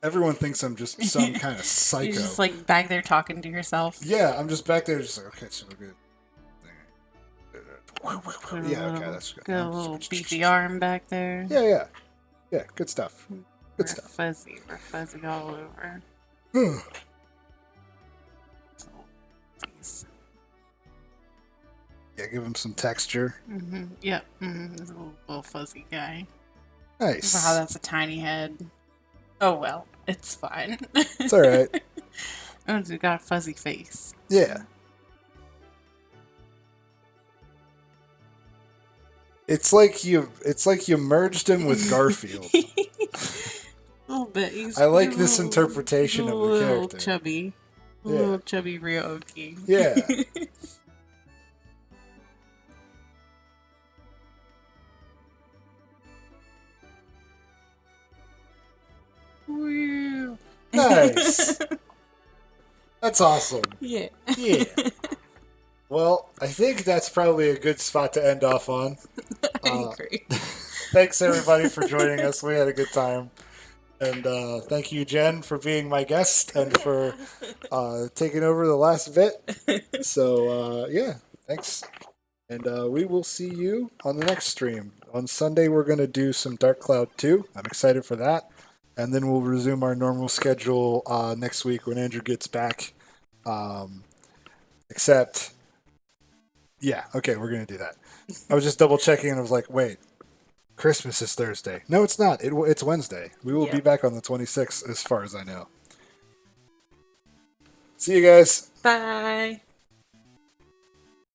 everyone thinks I'm just some kind of psycho. You're just like back there talking to yourself. Yeah, I'm just back there just like, okay, so we're good. Yeah, okay, that's good. Got a little beefy arm back there. Yeah. Yeah, good stuff. Good stuff. Fuzzy. We're fuzzy all over. Yeah, give him some texture. Yep. This little fuzzy guy. Nice. Wow, that's a tiny head. Oh well, it's fine. It's all right. Oh, we got a fuzzy face. Yeah. It's like you merged him with Garfield. A little bit. I like this interpretation of the character. Little chubby. Little chubby Ryoki. Yeah. Woo. Nice. That's awesome. Yeah. Yeah. Well, I think that's probably a good spot to end off on. I agree. Thanks everybody for joining us. We had a good time. And thank you, Jen, for being my guest and for taking over the last bit. So, yeah, thanks. And we will see you on the next stream. On Sunday, we're going to do some Dark Cloud 2. I'm excited for that. And then we'll resume our normal schedule next week when Andrew gets back. Except, yeah, okay, we're going to do that. I was just double checking and I was like, wait, Christmas is Thursday. No, it's not. It's Wednesday. We will be back on the 26th as far as I know. See you guys. Bye.